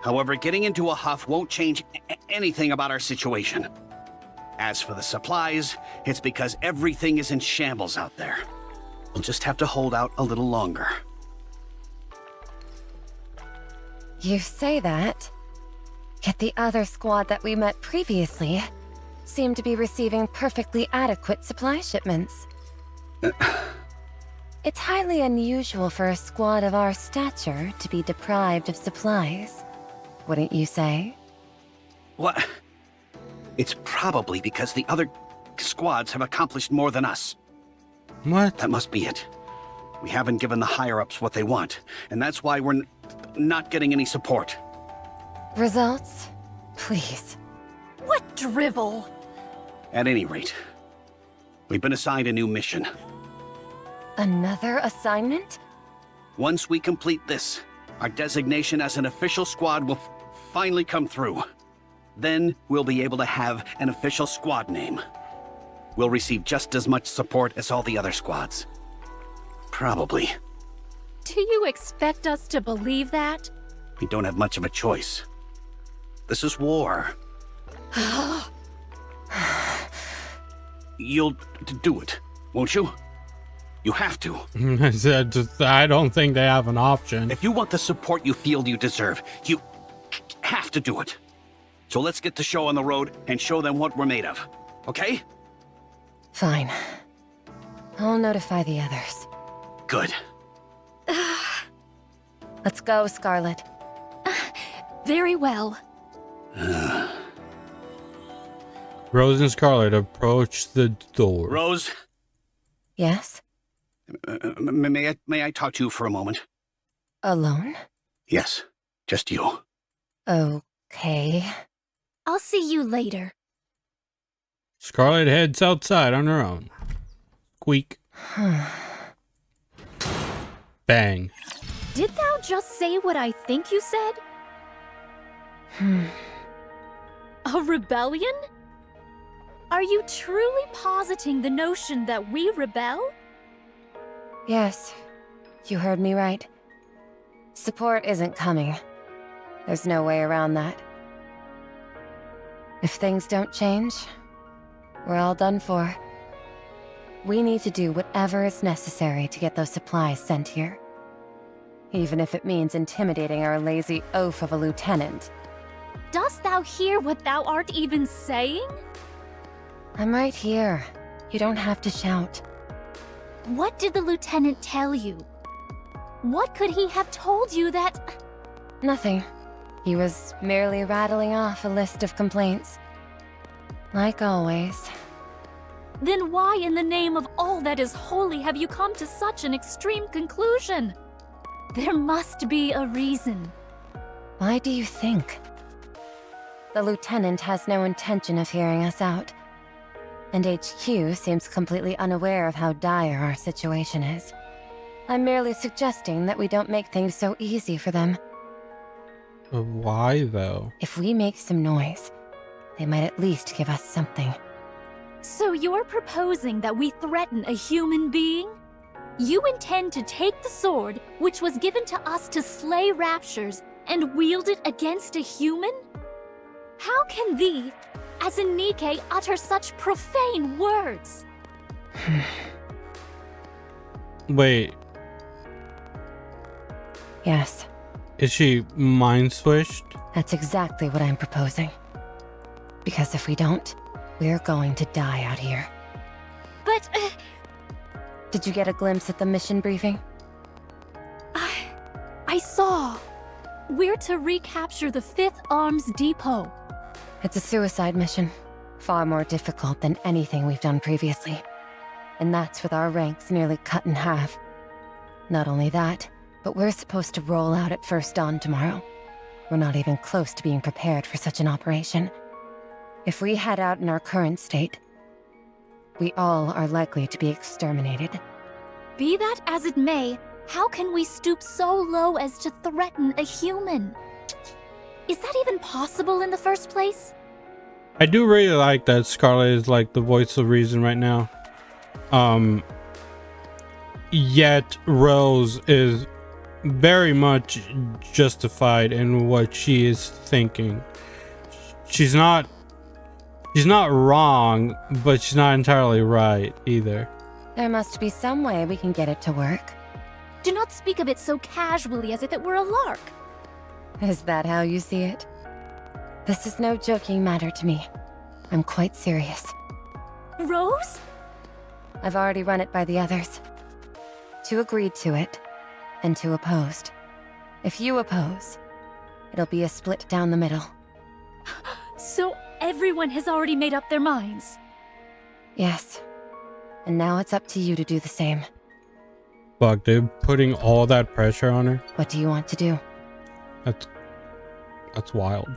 However, getting into a huff won't change anything about our situation. As for the supplies, it's because everything is in shambles out there. We'll just have to hold out a little longer. You say that, yet the other squad that we met previously seemed to be receiving perfectly adequate supply shipments. It's highly unusual for a squad of our stature to be deprived of supplies, wouldn't you say? What? It's probably because the other squads have accomplished more than us. What? That must be it. We haven't given the higher-ups what they want, and that's why we're not getting any support. Results? Please. What drivel? At any rate, we've been assigned a new mission. Another assignment? Once we complete this, our designation as an official squad will finally come through. Then we'll be able to have an official squad name. We'll receive just as much support as all the other squads. Probably. Do you expect us to believe that? We don't have much of a choice. This is war. You'll do it, won't you? You have to. I don't think they have an option. If you want the support you feel you deserve, you have to do it. So let's get the show on the road and show them what we're made of. Okay? Fine. I'll notify the others. Good. Let's go, Scarlet. Very well. Rose and Scarlet approach the door. Rose, Yes? may I talk to you for a moment? Alone? Yes, just you. Okay. I'll see you later. Scarlet heads outside on her own. Squeak. Bang. Did thou just say what I think you said? A rebellion? Are you truly positing the notion that we rebel? Yes, you heard me right. Support isn't coming. There's no way around that. If things don't change, we're all done for. We need to do whatever is necessary to get those supplies sent here. Even if it means intimidating our lazy oaf of a lieutenant. Dost thou hear what thou art even saying? I'm right here. You don't have to shout. What did the lieutenant tell you? What could he have told you that... Nothing. He was merely rattling off a list of complaints. Like always. Then why in the name of all that is holy have you come to such an extreme conclusion? There must be a reason. Why do you think? The lieutenant has no intention of hearing us out. And HQ seems completely unaware of how dire our situation is. I'm merely suggesting that we don't make things so easy for them. Why, though? If we make some noise, they might at least give us something. So you're proposing that we threaten a human being? You intend to take the sword, which was given to us to slay raptures, and wield it against a human? How can thee, as a Nikke, utter such profane words? Wait, Yes, is she mind switched? that's exactly what I'm proposing. Because if we don't, we're going to die out here. But, Did you get a glimpse at the mission briefing? I saw. We're to recapture the 5th Arms Depot. It's a suicide mission. Far more difficult than anything we've done previously. And that's with our ranks nearly cut in half. Not only that, but we're supposed to roll out at first dawn tomorrow. We're not even close to being prepared for such an operation. If we head out in our current state, we all are likely to be exterminated. Be that as it may, how can we stoop so low as to threaten a human? Is that even possible in the first place? I do really like that Scarlet is like the voice of reason right now. Yet Rose is very much justified in what she is thinking. She's not wrong, but she's not entirely right either. There must be some way we can get it to work. Do not speak of it so casually as if it were a lark. Is that how you see it? This is no joking matter to me. I'm quite serious. Rose? I've already run it by the others. 2 agreed to it, and 2 opposed. If you oppose, it'll be a split down the middle. So everyone has already made up their minds. Yes. And now it's up to you to do the same. Fuck, they're putting all that pressure on her. What do you want to do? That's wild.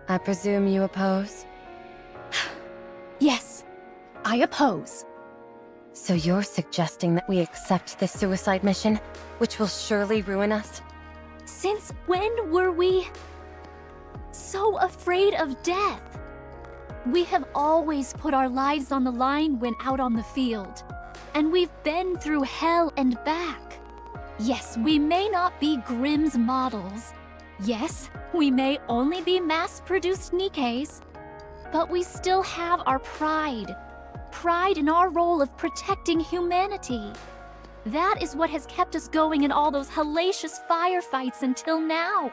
I presume you oppose? Yes, I oppose. So you're suggesting that we accept this suicide mission, which will surely ruin us? Since when were we so afraid of death? We have always put our lives on the line when out on the field. And we've been through hell and back. Yes, we may not be Grimm's models. Yes, we may only be mass-produced Nikkes. But we still have our pride. Pride in our role of protecting humanity. That is what has kept us going in all those hellacious firefights until now.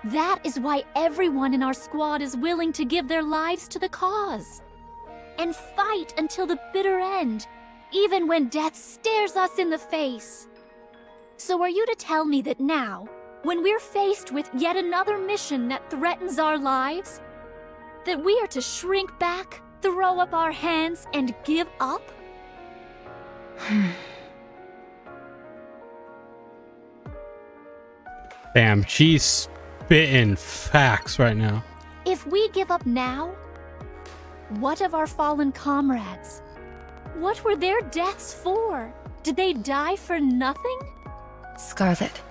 That is why everyone in our squad is willing to give their lives to the cause. And fight until the bitter end, even when death stares us in the face. So are you to tell me that now, when we're faced with yet another mission that threatens our lives, that we are to shrink back, throw up our hands, and give up? Damn, she's spitting facts right now. If we give up now, what of our fallen comrades? What were their deaths for? Did they die for nothing? Scarlet.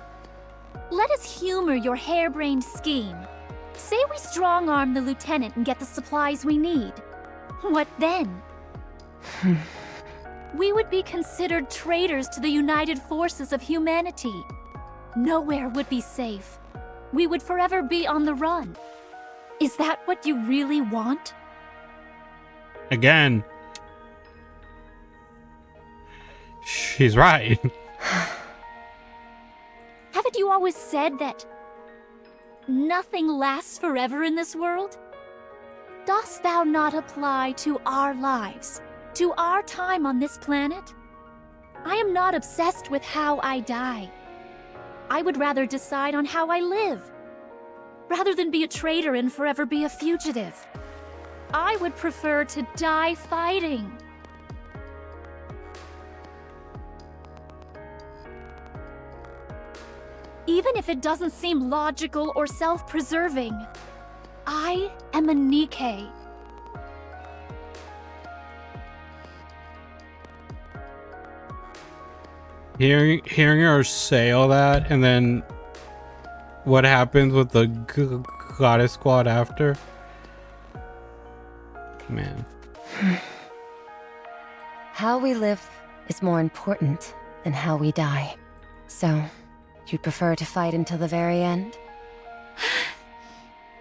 Let us humor your harebrained scheme. Say we strong-arm the lieutenant and get the supplies we need. What then? We would be considered traitors to the united forces of humanity. Nowhere would be safe. We would forever be on the run. Is that what you really want? Again, she's right. Haven't you always said that nothing lasts forever in this world? Dost thou not apply to our lives? To our time on this planet, I am not obsessed with how I die. I would rather decide on how I live, rather than be a traitor and forever be a fugitive. I would prefer to die fighting. Even if it doesn't seem logical or self-preserving, I am a Nikke. Hearing her say all that, and then what happens with the goddess squad after? Man. How we live is more important than how we die. So, you'd prefer to fight until the very end?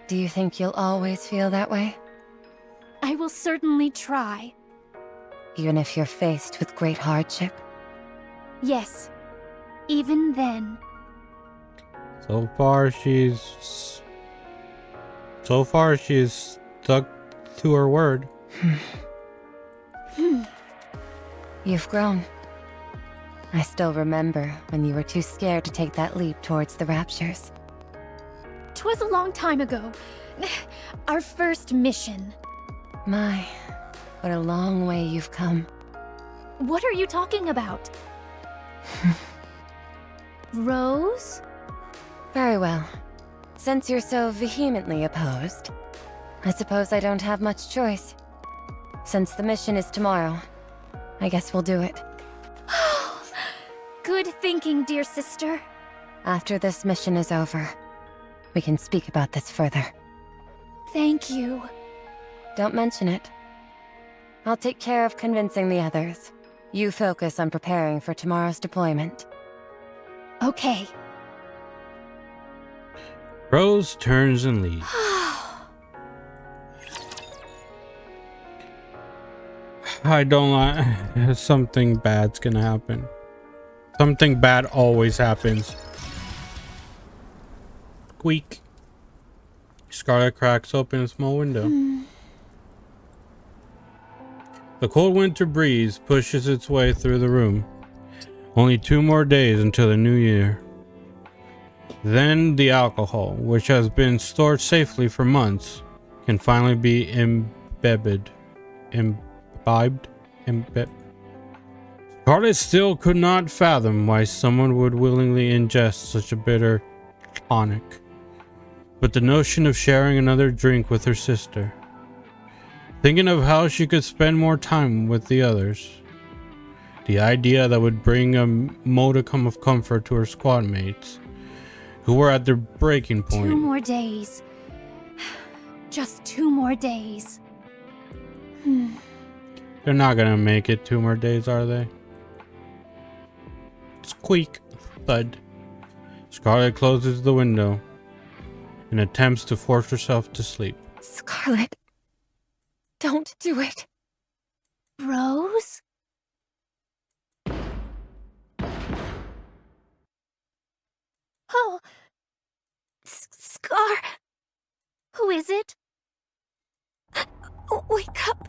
Do you think you'll always feel that way? I will certainly try. Even if you're faced with great hardship? Yes, even then. So far she's stuck to her word. You've grown. I still remember when you were too scared to take that leap towards the Raptures. 'Twas a long time ago. Our first mission. My, what a long way you've come. What are you talking about? Rose? Very well. Since you're so vehemently opposed, I suppose I don't have much choice. Since the mission is tomorrow, I guess we'll do it. Good thinking, dear sister. After this mission is over, we can speak about this further. Thank you. Don't mention it. I'll take care of convincing the others. You focus on preparing for tomorrow's deployment. Okay. Rose turns and leaves. I don't like something bad's gonna happen. Something bad always happens. Squeak. Scarlet cracks open a small window. The cold winter breeze pushes its way through the room. Only 2 more days until the new year. Then the alcohol, which has been stored safely for months, can finally be imbibed. Scarlet still could not fathom why someone would willingly ingest such a bitter tonic. But the notion of sharing another drink with her sister, thinking of how she could spend more time with the others, the idea that would bring a modicum of comfort to her squad mates, who were at their breaking point. 2 more days. Just 2 more days. They're not gonna make it 2 more days, are they? Squeak. Thud. Scarlet closes the window and attempts to force herself to sleep. Scarlet, don't do it. Rose? Oh. Scar. Who is it? Wake up,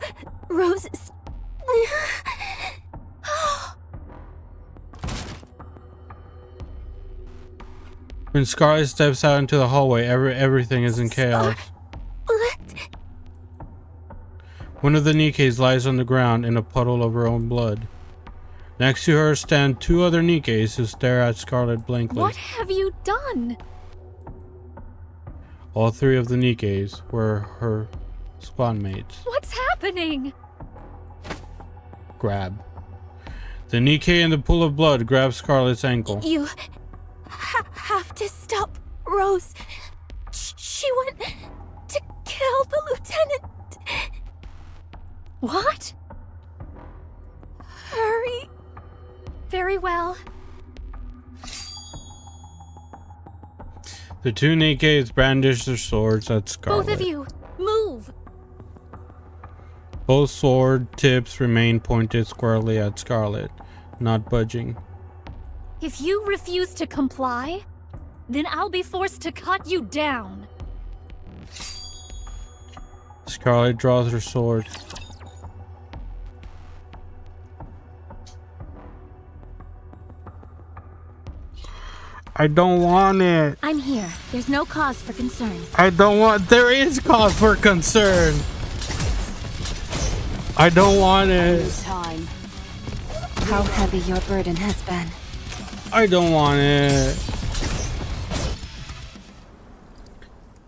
Roses. When Scarlet steps out into the hallway, everything is in chaos. One of the Nikkes lies on the ground in a puddle of her own blood. Next to her stand 2 other Nikkes who stare at Scarlet blankly. What have you done? All 3 of the Nikkes were her squad mates. What's happening? Grab. The Nikke in the pool of blood grabs Scarlet's ankle. You have to stop Rose. She went to kill the lieutenant. What? Hurry. Very well. The 2 Nikkes brandish their swords at Scarlet. Both of you, move. Both sword tips remain pointed squarely at Scarlet, not budging. If you refuse to comply, then I'll be forced to cut you down. Scarlet draws her sword. I don't want it. I'm here. There's no cause for concern. I don't want. There is cause for concern. I don't want it. Time. How heavy your burden has been. I don't want it.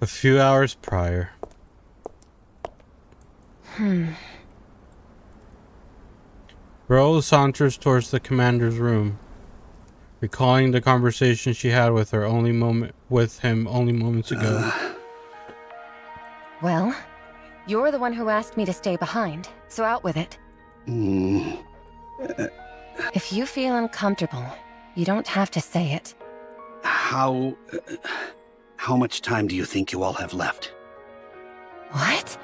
A few hours prior. Rose saunters towards the commander's room, recalling the conversation she had with him only moments ago. Well, you're the one who asked me to stay behind, so out with it. If you feel uncomfortable, you don't have to say it. How much time do you think you all have left? What?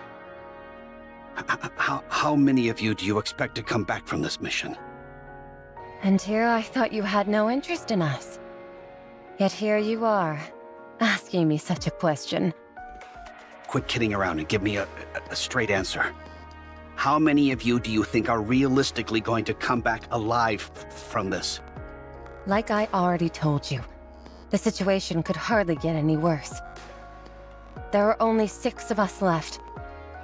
How many of you do you expect to come back from this mission? And here I thought you had no interest in us. Yet here you are, asking me such a question. Quit kidding around and give me a straight answer. How many of you do you think are realistically going to come back alive from this? Like I already told you, the situation could hardly get any worse. There are only 6 of us left,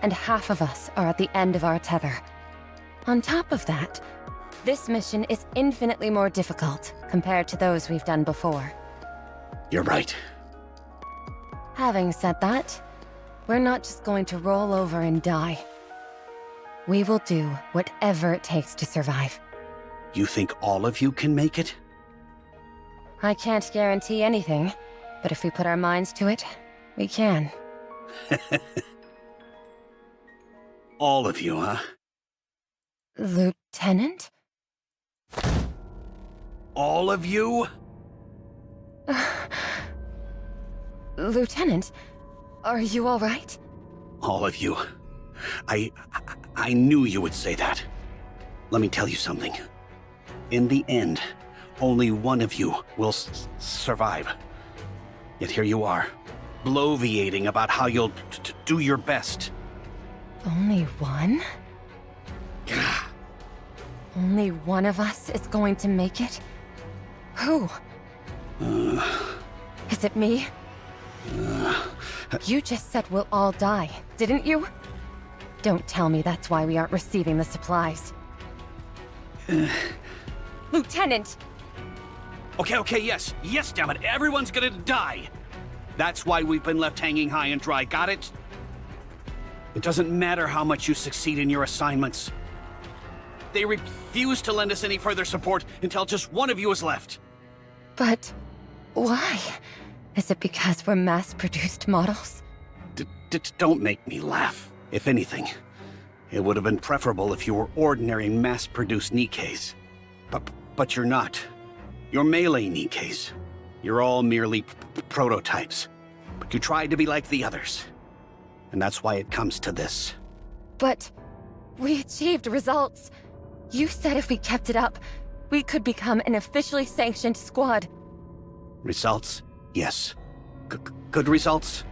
and half of us are at the end of our tether. On top of that, this mission is infinitely more difficult compared to those we've done before. You're right. Having said that, we're not just going to roll over and die. We will do whatever it takes to survive. You think all of you can make it? I can't guarantee anything, but if we put our minds to it, we can. All of you, huh? Lieutenant? All of you? Lieutenant, are you all right? All of you. I knew you would say that. Let me tell you something. In the end, only one of you will survive. Yet here you are, bloviating about how you'll do your best. Only one? Only one of us is going to make it? Who? Is it me? You just said we'll all die, didn't you? Don't tell me that's why we aren't receiving the supplies. Lieutenant! Okay, yes, damn it, everyone's gonna die! That's why we've been left hanging high and dry, got it? It doesn't matter how much you succeed in your assignments. They refuse to lend us any further support until just one of you is left. But why? Is it because we're mass-produced models? Don't make me laugh. If anything, it would have been preferable if you were ordinary mass-produced Nikkes. But you're not. You're melee Nikkes. You're all merely prototypes. But you tried to be like the others. And that's why it comes to this. But we achieved results. You said if we kept it up, we could become an officially sanctioned squad. Results? Yes. Good results?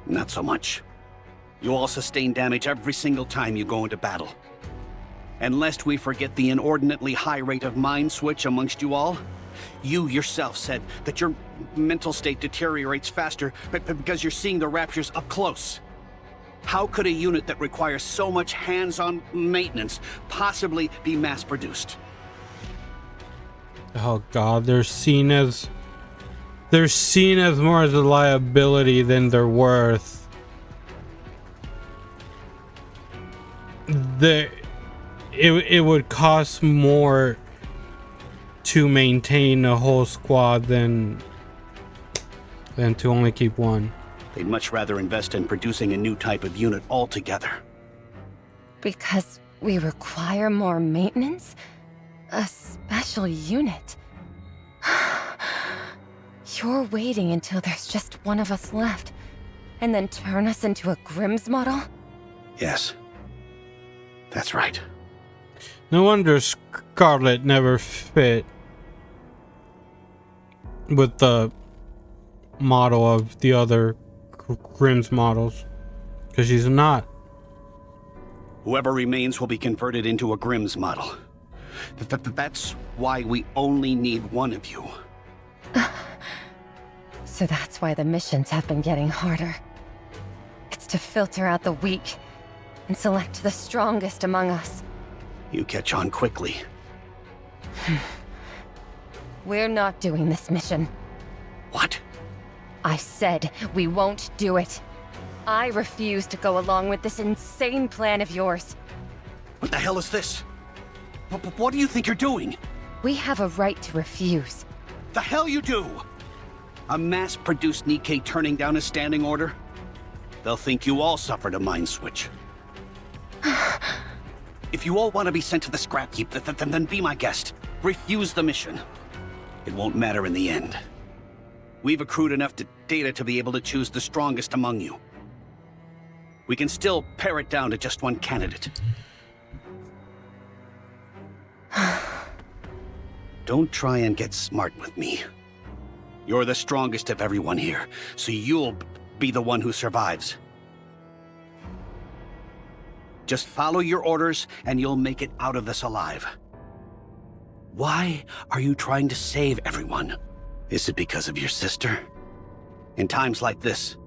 Not so much. You all sustain damage every single time you go into battle. And lest we forget the inordinately high rate of mind switch amongst you all, you yourself said that your mental state deteriorates faster because you're seeing the raptures up close. How could a unit that requires so much hands-on maintenance possibly be mass-produced? Oh god, they're seen as more as a liability than they're worth. It would cost more to maintain a whole squad than to only keep one. They'd much rather invest in producing a new type of unit altogether. Because we require more maintenance? A special unit? You're waiting until there's just one of us left, and then turn us into a Grimm's model? Yes. That's right. No wonder Scarlet never fit with the model of the other Grimm's models, because she's not. Whoever remains will be converted into a Grimm's model. That's why we only need one of you. So that's why the missions have been getting harder. It's to filter out the weak and select the strongest among us. You catch on quickly. We're not doing this mission. What? I said we won't do it. I refuse to go along with this insane plan of yours. What the hell is this? What do you think you're doing? We have a right to refuse. The hell you do? A mass-produced Nikke turning down a standing order? They'll think you all suffered a mind switch. If you all want to be sent to the scrap heap, then be my guest. Refuse the mission. It won't matter in the end. We've accrued enough data to be able to choose the strongest among you. We can still pare it down to just one candidate. Don't try and get smart with me. You're the strongest of everyone here, so you'll be the one who survives. Just follow your orders and you'll make it out of this alive. Why are you trying to save everyone? Is it because of your sister? In times like this,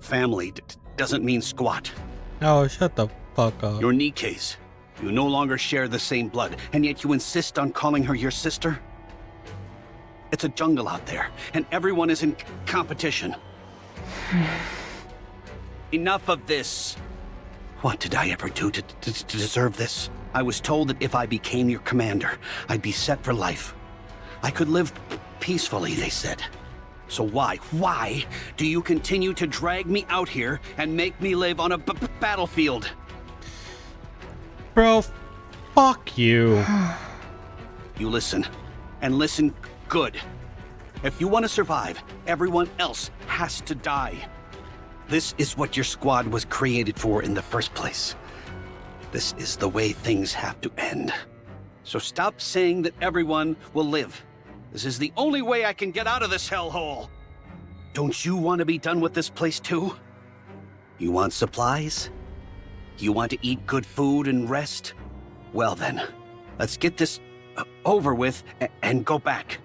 family doesn't mean squat. Oh, shut the fuck up. You're Nikke's. You no longer share the same blood, and yet you insist on calling her your sister? It's a jungle out there, and everyone is in competition. Enough of this. What did I ever do to deserve this? I was told that if I became your commander, I'd be set for life. I could live peacefully, they said. So why do you continue to drag me out here and make me live on a battlefield? Bro, fuck you. You listen, and listen good. If you want to survive, everyone else has to die. This is what your squad was created for in the first place. This is the way things have to end. So stop saying that everyone will live. This is the only way I can get out of this hellhole. Don't you want to be done with this place too? You want supplies? You want to eat good food and rest? Well then, let's get this over with and go back.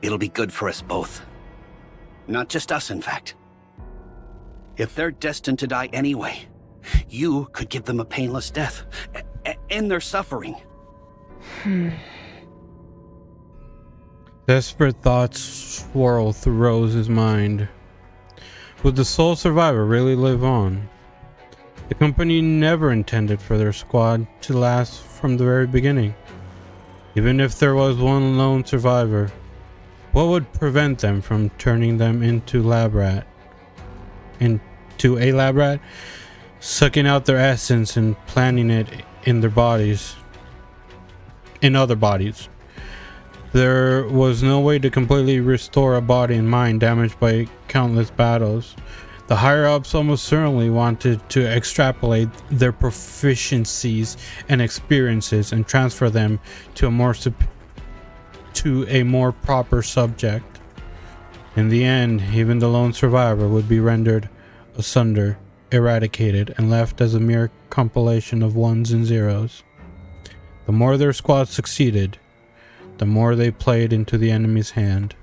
It'll be good for us both. Not just us, in fact. If they're destined to die anyway, you could give them a painless death, end their suffering. Desperate thoughts swirl through Rose's mind. Would the sole survivor really live on? The company never intended for their squad to last from the very beginning. Even if there was one lone survivor, what would prevent them from turning them into a lab rat, sucking out their essence and planting it in their bodies, in other bodies? There was no way to completely restore a body and mind damaged by countless battles. The higher-ups almost certainly wanted to extrapolate their proficiencies and experiences and transfer them to a more proper subject. In the end, even the lone survivor would be rendered asunder, eradicated, and left as a mere compilation of ones and zeros. The more their squad succeeded, the more they played into the enemy's hand.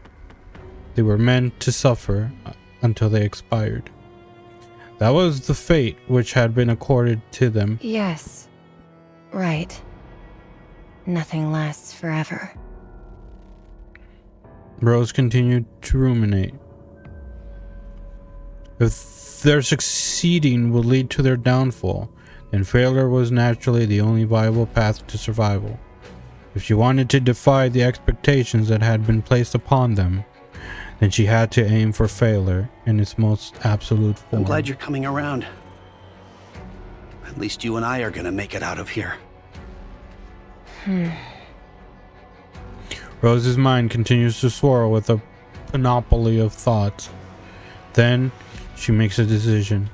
They were meant to suffer until they expired. That was the fate which had been accorded to them. Yes. Right. Nothing lasts forever. Rose continued to ruminate. If their succeeding would lead to their downfall, then failure was naturally the only viable path to survival. If she wanted to defy the expectations that had been placed upon them, then she had to aim for failure in its most absolute form. I'm glad you're coming around. At least you and I are gonna make it out of here. Rose's mind continues to swirl with a panoply of thoughts. Then she makes a decision.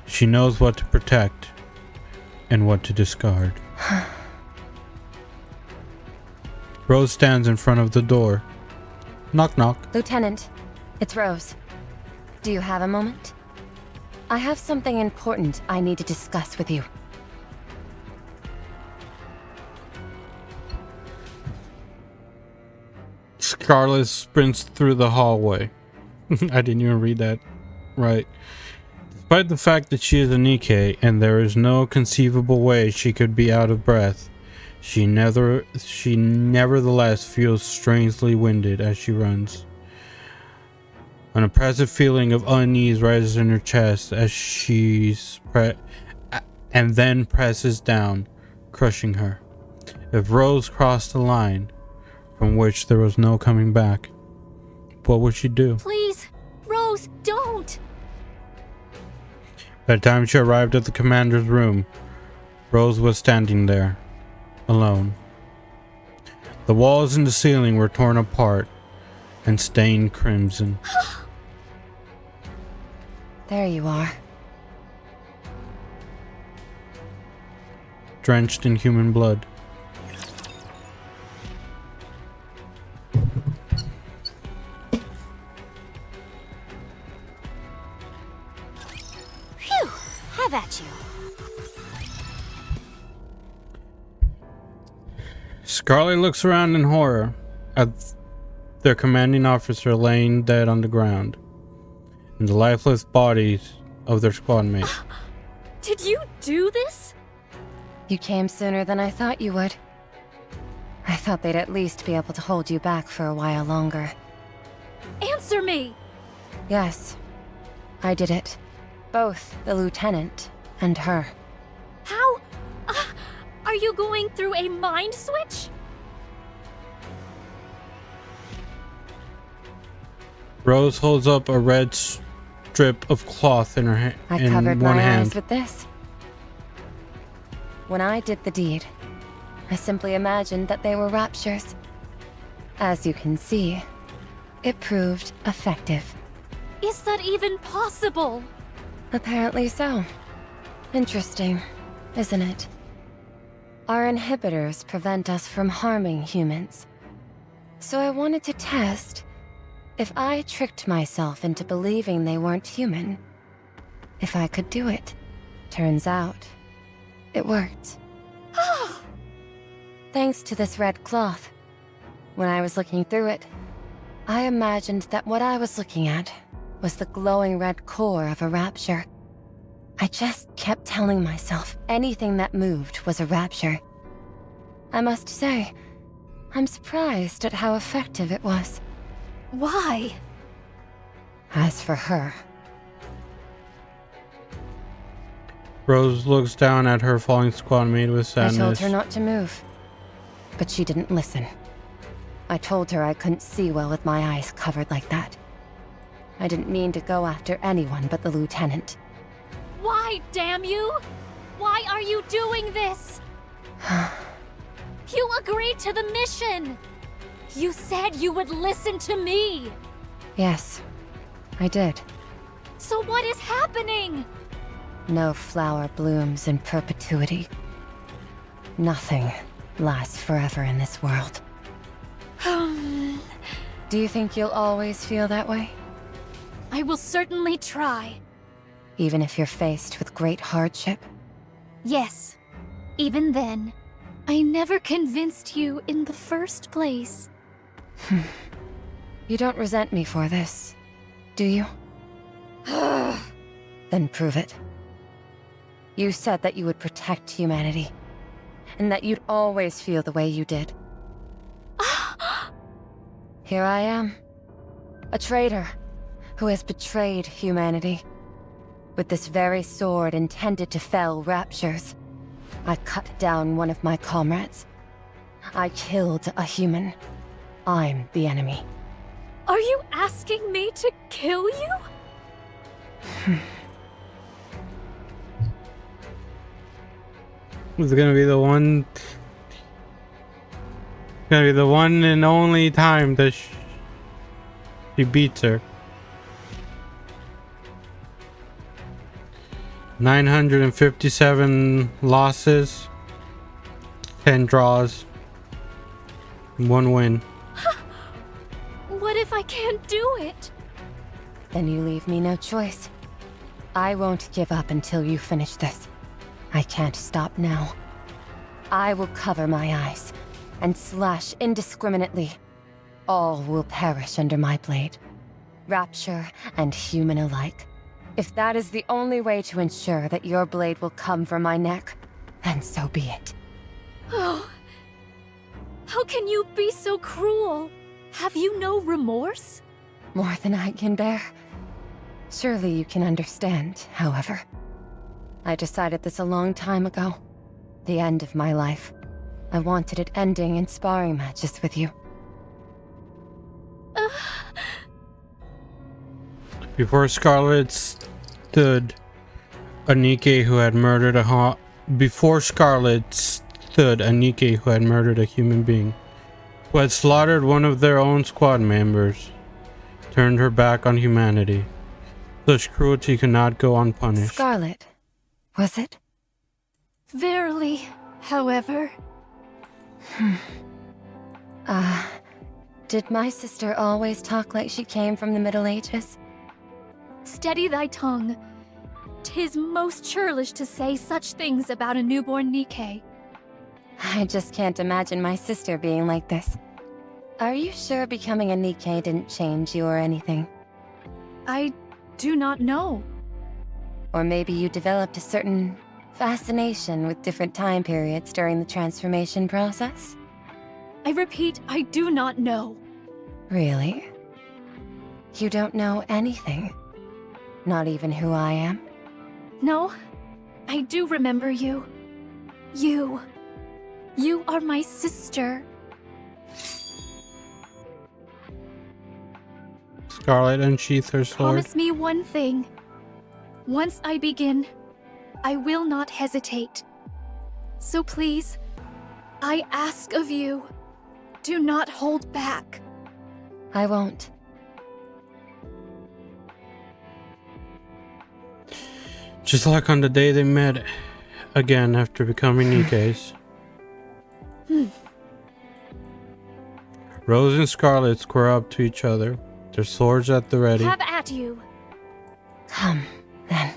She knows what to protect and what to discard. Rose stands in front of the door. Knock knock. Lieutenant, it's Rose. Do you have a moment? I have something important I need to discuss with you. Scarlet sprints through the hallway. I didn't even read that right. Despite the fact that she is a Nikke and there is no conceivable way she could be out of breath, she nevertheless feels strangely winded as she runs. An oppressive feeling of unease rises in her chest as and then presses down, crushing her. If Rose crossed the line from which there was no coming back, what would she do? Please, Rose, don't! By the time she arrived at the commander's room, Rose was standing there, alone. The walls and the ceiling were torn apart and stained crimson. There you are. Drenched in human blood. Phew! Have at you. Scarlet looks around in horror at their commanding officer laying dead on the ground and the lifeless bodies of their squad mate. Did you do this? You came sooner than I thought you would. I thought they'd at least be able to hold you back for a while longer. Answer me! Yes, I did it. Both the lieutenant and her. How? Are you going through a mind switch? Rose holds up a red strip of cloth in her I in covered one my hand. eyes with this. When I did the deed, I simply imagined that they were raptures. As you can see, it proved effective. Is that even possible? Apparently so. Interesting, isn't it? Our inhibitors prevent us from harming humans. So I wanted to test if I tricked myself into believing they weren't human, if I could do it. Turns out, it worked. Thanks to this red cloth. When I was looking through it, I imagined that what I was looking at was the glowing red core of a rapture. I just kept telling myself anything that moved was a rapture. I must say, I'm surprised at how effective it was. Why? As for her, Rose looks down at her falling squad mate with sadness. I told her not to move, but she didn't listen. I told her I couldn't see well with my eyes covered like that. I didn't mean to go after anyone but the lieutenant. Why, damn you? Why are you doing this? You agreed to the mission! You said you would listen to me! Yes, I did. So what is happening? No flower blooms in perpetuity. Nothing lasts forever in this world. Do you think you'll always feel that way? I will certainly try. Even if you're faced with great hardship? Yes. Even then, I never convinced you in the first place. You don't resent me for this, do you? Then prove it. You said that you would protect humanity, and that you'd always feel the way you did. Here I am, a traitor who has betrayed humanity. With this very sword intended to fell raptures, I cut down one of my comrades. I killed a human. I'm the enemy. Are you asking me to kill you? It's gonna be the one. Gonna be the one and only time that she beats her. 957 losses, 10 draws, 1 win. What if I can't do it? Then you leave me no choice. I won't give up until you finish this. I can't stop now. I will cover my eyes and slash indiscriminately. All will perish under my blade. rapture, and human alike. If that is the only way to ensure that your blade will come from my neck, then so be it. Oh, how can you be so cruel? Have you no remorse? More than I can bear. Surely you can understand, however. I decided this a long time ago. The end of my life. I wanted it ending in sparring matches with you. Before Scarlet stood a Nikke who had murdered Before Scarlet stood a Nikke who had murdered a human being, who had slaughtered one of their own squad members, turned her back on humanity. Such cruelty could not go unpunished. Scarlet, was it? Verily, however. Did my sister always talk like she came from the Middle Ages? Steady thy tongue. 'Tis most churlish to say such things about a newborn Nikke. I just can't imagine my sister being like this. Are you sure becoming a Nikke didn't change you or anything? I do not know. Or maybe you developed a certain fascination with different time periods during the transformation process? I repeat, I do not know. Really? You don't know anything? Not even who I am? No, I do remember you. You are my sister. Scarlet unsheathed her sword. Promise me one thing. Once I begin, I will not hesitate. So please, I ask of you, do not hold back. I won't. Just like on the day they met again after becoming Nikkes. Rose and Scarlet square up to each other, their swords at the ready. Have at you. Come, then.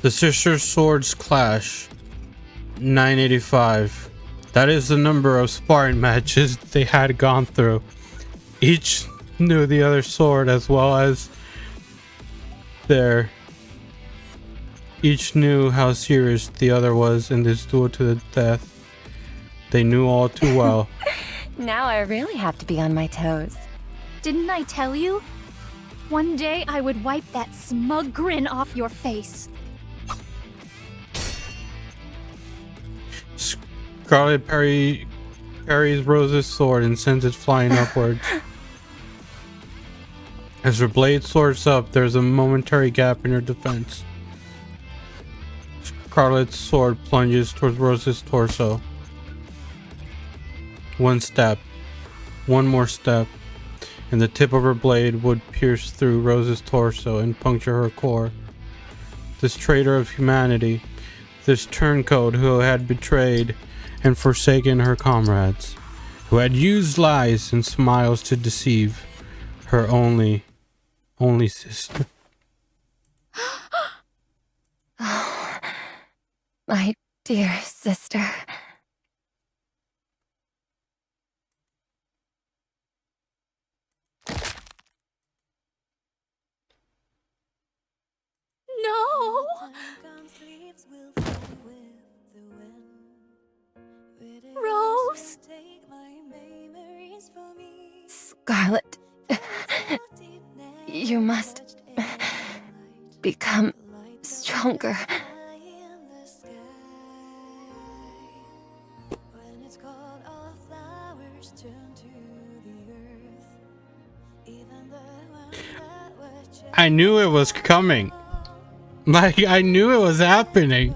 The sisters' swords clash. 985. That is the number of sparring matches they had gone through. Each knew the other sword as well as each knew how serious the other was in this duel to the death. They knew all too well. Now I really have to be on my toes. Didn't I tell you? One day I would wipe that smug grin off your face. Scarlet parries Rose's sword and sends it flying upwards. As her blade soars up, there's a momentary gap in her defense. Scarlet's sword plunges towards Rose's torso. One step, one more step, and the tip of her blade would pierce through Rose's torso and puncture her core. This traitor of humanity, this turncoat who had betrayed and forsaken her comrades, who had used lies and smiles to deceive her only sister. Oh, my dear sister. No! Rose? Scarlet, you must become stronger. I knew it was coming. Like, I knew it was happening.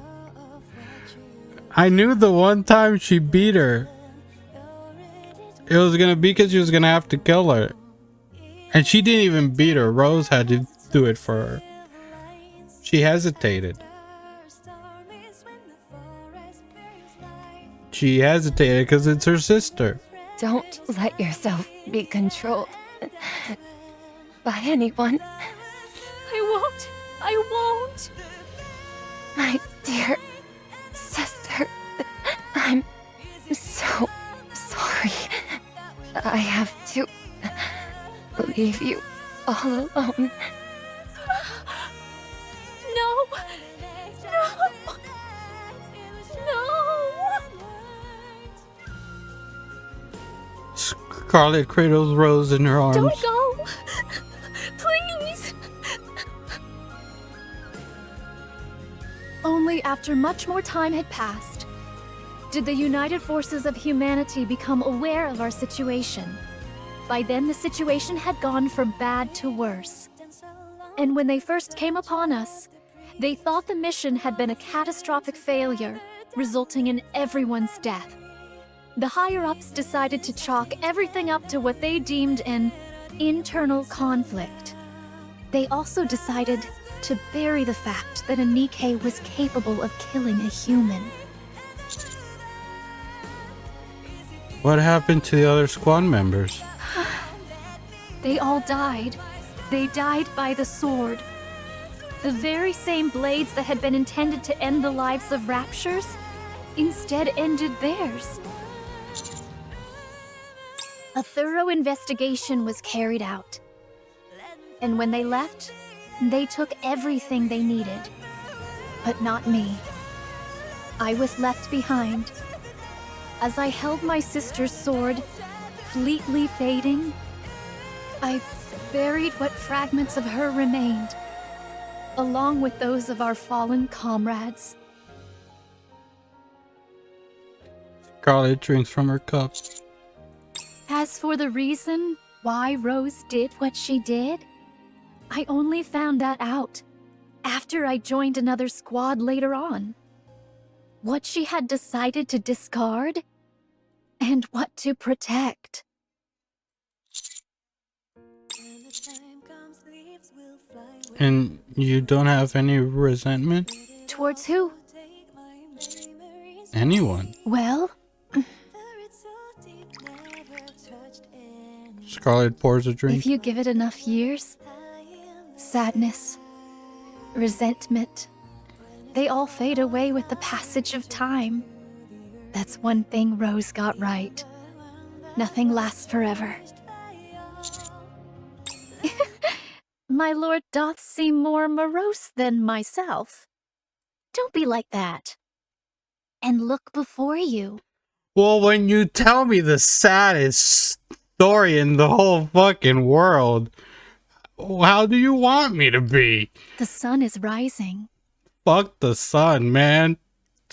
I knew the one time she beat her, it was gonna be because she was gonna have to kill her. And she didn't even beat her. Rose had to do it for her. She hesitated. She hesitated because it's her sister. Don't let yourself be controlled by anyone. I won't. My dear sister, I'm I have to leave you all alone. No! No! No! Scarlet cradles Rose in her arms. Don't go! Please! Only after much more time had passed did the united forces of humanity become aware of our situation. By then, the situation had gone from bad to worse. And when they first came upon us, they thought the mission had been a catastrophic failure, resulting in everyone's death. The higher-ups decided to chalk everything up to what they deemed an internal conflict. They also decided to bury the fact that a Nikke was capable of killing a human. What happened to the other squad members? They all died. They died by the sword. The very same blades that had been intended to end the lives of Raptures instead ended theirs. A thorough investigation was carried out. And when they left, they took everything they needed. But not me. I was left behind. As I held my sister's sword, fleetly fading, I buried what fragments of her remained, along with those of our fallen comrades. Scarlet drinks from her cup. As for the reason why Rose did what she did, I only found that out after I joined another squad later on. What she had decided to discard, and what to protect. And you don't have any resentment? Towards who? Anyone. Well, Scarlet pours a drink. if you give it enough years, sadness, resentment, they all fade away with the passage of time. That's one thing Rose got right. Nothing lasts forever. My lord doth seem more morose than myself. Don't be like that. And look before you. Well, when you tell me the saddest story in the whole fucking world, how do you want me to be? The sun is rising. Fuck the sun, man.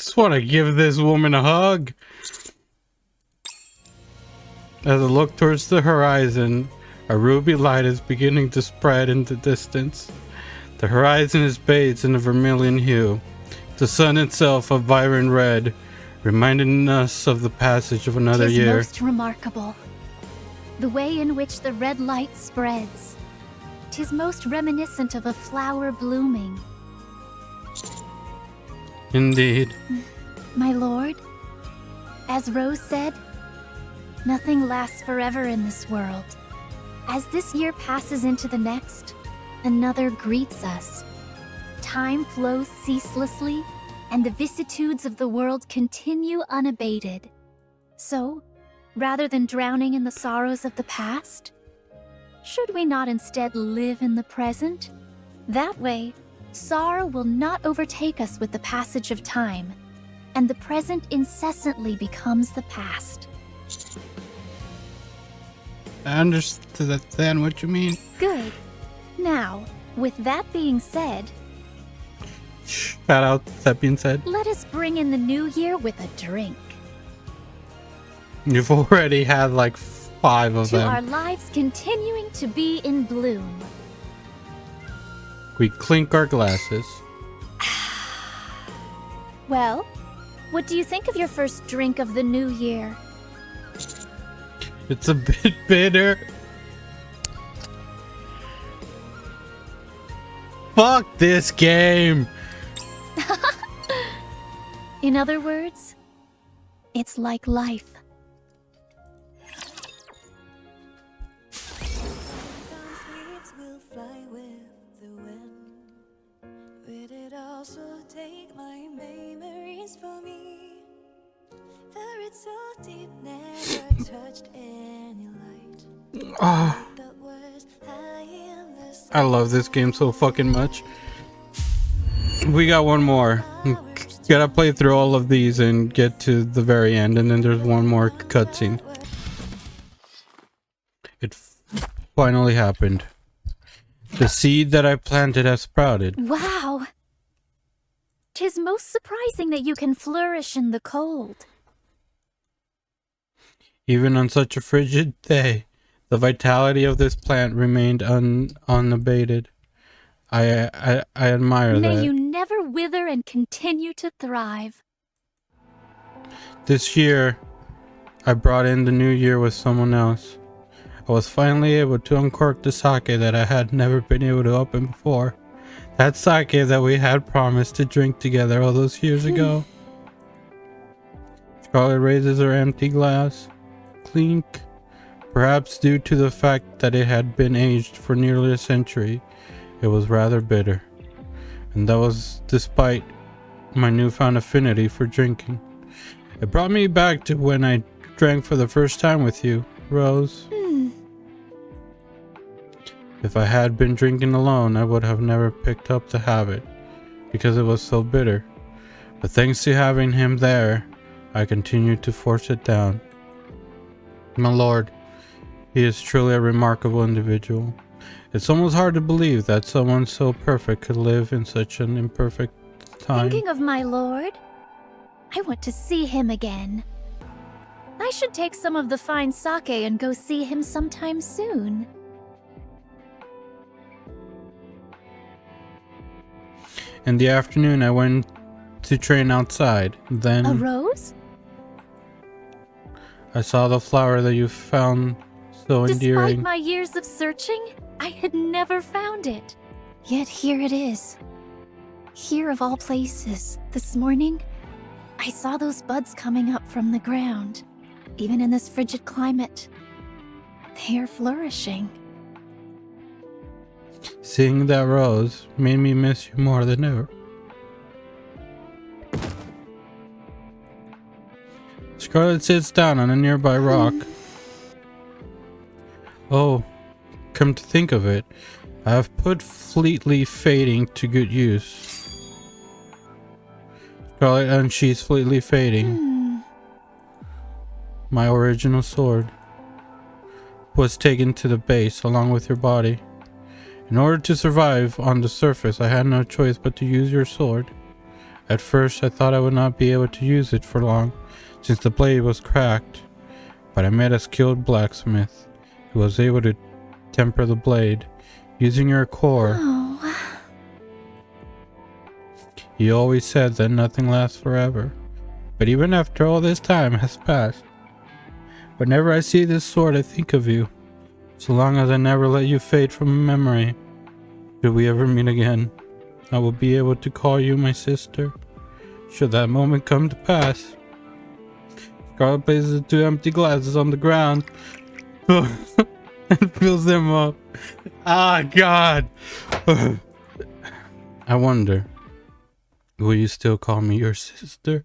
Just want to give this woman a hug. As I look towards the horizon, a ruby light is beginning to spread in the distance. The horizon is bathed in a vermilion hue. The sun itself a vibrant red, reminding us of the passage of another 'Tis year. most remarkable. The way in which the red light spreads. 'Tis most reminiscent of a flower blooming. Indeed. My lord, as Rose said, nothing lasts forever in this world. As this year passes into the next, another greets us. Time flows ceaselessly, and the vicissitudes of the world continue unabated. So, rather than drowning in the sorrows of the past, should we not instead live in the present? That way, sorrow will not overtake us with the passage of time, and the present incessantly becomes the past. I understand what you mean. Good. Now, with that being said, Shout out, that being said. let us bring in the new year with a drink. You've already had like 5 of To them. our lives continuing to be in bloom. We clink our glasses. Well, what do you think of your first drink of the new year? It's a bit bitter. Fuck this game. In other words, it's like life. So deep, never touched any love. Oh, I love this game so fucking much. We got one more. Gotta play through all of these and get to the very end, and then there's one more cutscene. It finally happened. The seed that I planted has sprouted. Wow! 'Tis most surprising that you can flourish in the cold. Even on such a frigid day, the vitality of this plant remained unabated. I admire that. May you never wither and continue to thrive. This year, I brought in the new year with someone else. I was finally able to uncork the sake that I had never been able to open before. That sake that we had promised to drink together all those years ago. Scarlet raises her empty glass. Clink. Perhaps due to the fact that it had been aged for nearly a century, it was rather bitter. And that was despite my newfound affinity for drinking. It brought me back to when I drank for the first time with you, Rose. If I had been drinking alone, I would have never picked up the habit, because it was so bitter. But thanks to having him there, I continued to force it down. My lord, he is truly a remarkable individual. It's almost hard to believe that someone so perfect could live in such an imperfect time. Thinking of my lord? I want to see him again. I should take some of the fine sake and go see him sometime soon. In the afternoon, I went to train outside. Then A rose? I saw the flower that you found so Despite endearing. my years of searching, I had never found it. Yet here it is. Here of all places. This morning, I saw those buds coming up from the ground. Even in this frigid climate, they are flourishing. Seeing that rose made me miss you more than ever. Scarlet sits down on a nearby rock. Oh, come to think of it, I have put fleetly fading to good use. Scarlet unsheaths fleetly fading. My original sword was taken to the base along with your body. In order to survive on the surface, I had no choice but to use your sword. At first, I thought I would not be able to use it for long, since the blade was cracked. But I met a skilled blacksmith who was able to temper the blade using your core. Oh. He always said that nothing lasts forever. But even after all this time has passed, whenever I see this sword, I think of you. So long as I never let you fade from memory, should we ever meet again, I will be able to call you my sister. Should that moment come to pass. Scarlet places 2 empty glasses on the ground and fills them up. Ah, God. I wonder, will you still call me your sister?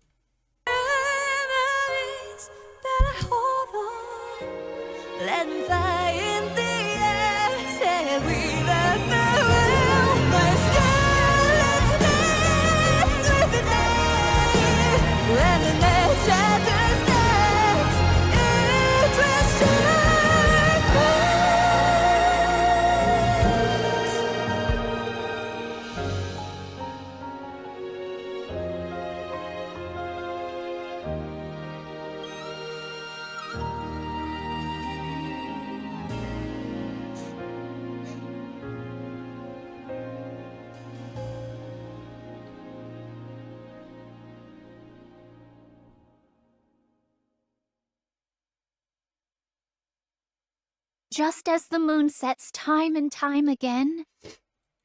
Just as the moon sets time and time again,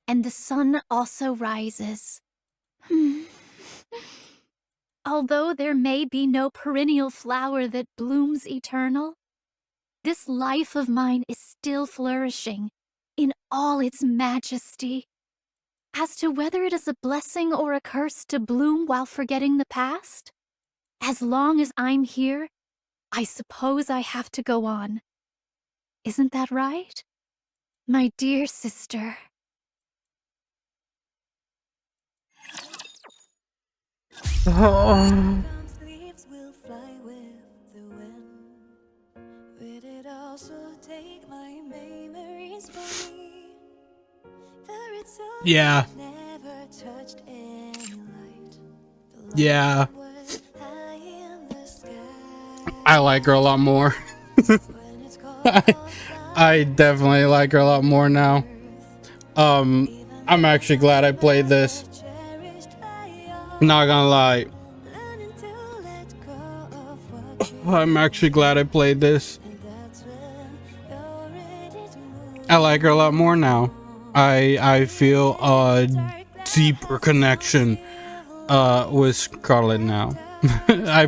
and the sun also rises. Although there may be no perennial flower that blooms eternal, this life of mine is still flourishing in all its majesty. As to whether it is a blessing or a curse to bloom while forgetting the past, as long as I'm here, I suppose I have to go on. Isn't that right? My dear sister. Oh. Yeah. Yeah. I like her a lot more. I definitely like her a lot more now. I'm actually glad I played this. Not gonna lie. I'm actually glad I played this. I like her a lot more now. I feel a deeper connection with Scarlet now. I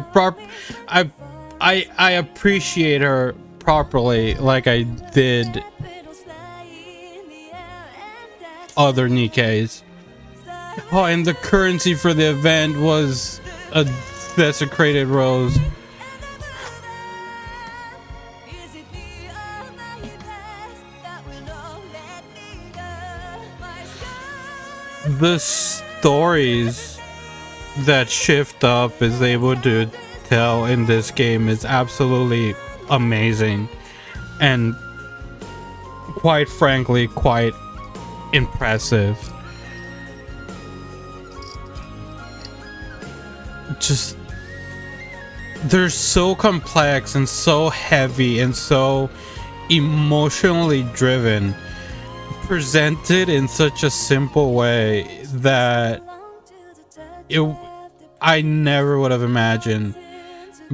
appreciate her properly like I did other Nikkes. Oh, and the currency for the event was a desecrated rose. The stories that Shift Up is able to tell in this game is absolutely amazing, and quite frankly quite impressive. Just, they're so complex and so heavy and so emotionally driven, presented in such a simple way that I never would have imagined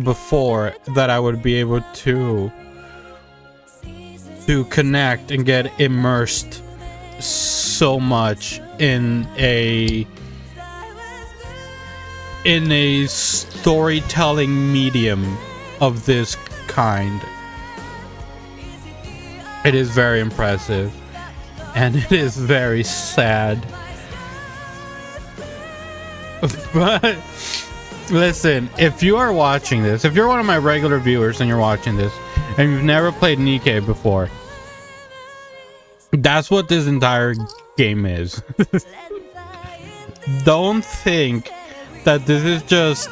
before that I would be able to connect and get immersed so much in a storytelling medium of this kind. It is very impressive, and it is very sad. But listen, if you are watching this, if you're one of my regular viewers and you're watching this and you've never played Nikke before, that's what this entire game is. Don't think that this is just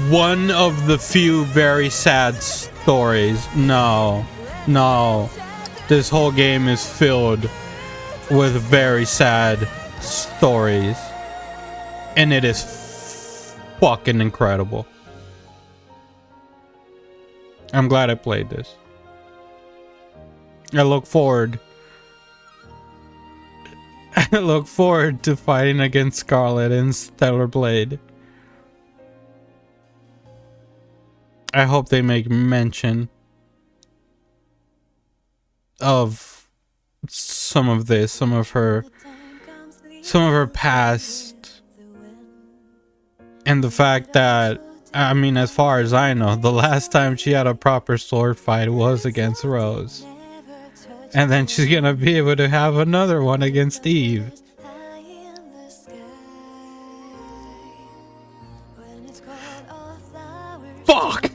one of the few very sad stories. No, this whole game is filled with very sad stories, and it is fucking incredible. I'm glad I played this. I look forward to fighting against Scarlet and Stellarblade. I hope they make mention of some of this, some of her past, and the fact that, I mean, as far as I know, the last time she had a proper sword fight was against Rose. And then she's gonna be able to have another one against Eve. Fuck!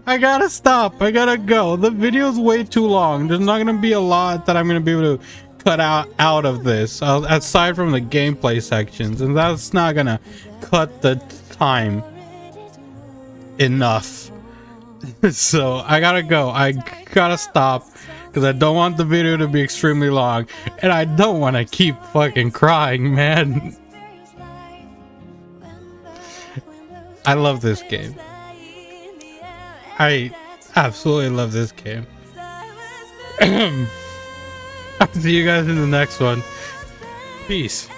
I gotta stop. I gotta go. The video's way too long. There's not gonna be a lot that I'm gonna be able to cut out of this, aside from the gameplay sections, and that's not gonna cut the time enough. So I gotta go. I gotta stop because I don't want the video to be extremely long, and I don't want to keep fucking crying, man. I love this game. I absolutely love this game. I'll see you guys in the next one. Peace.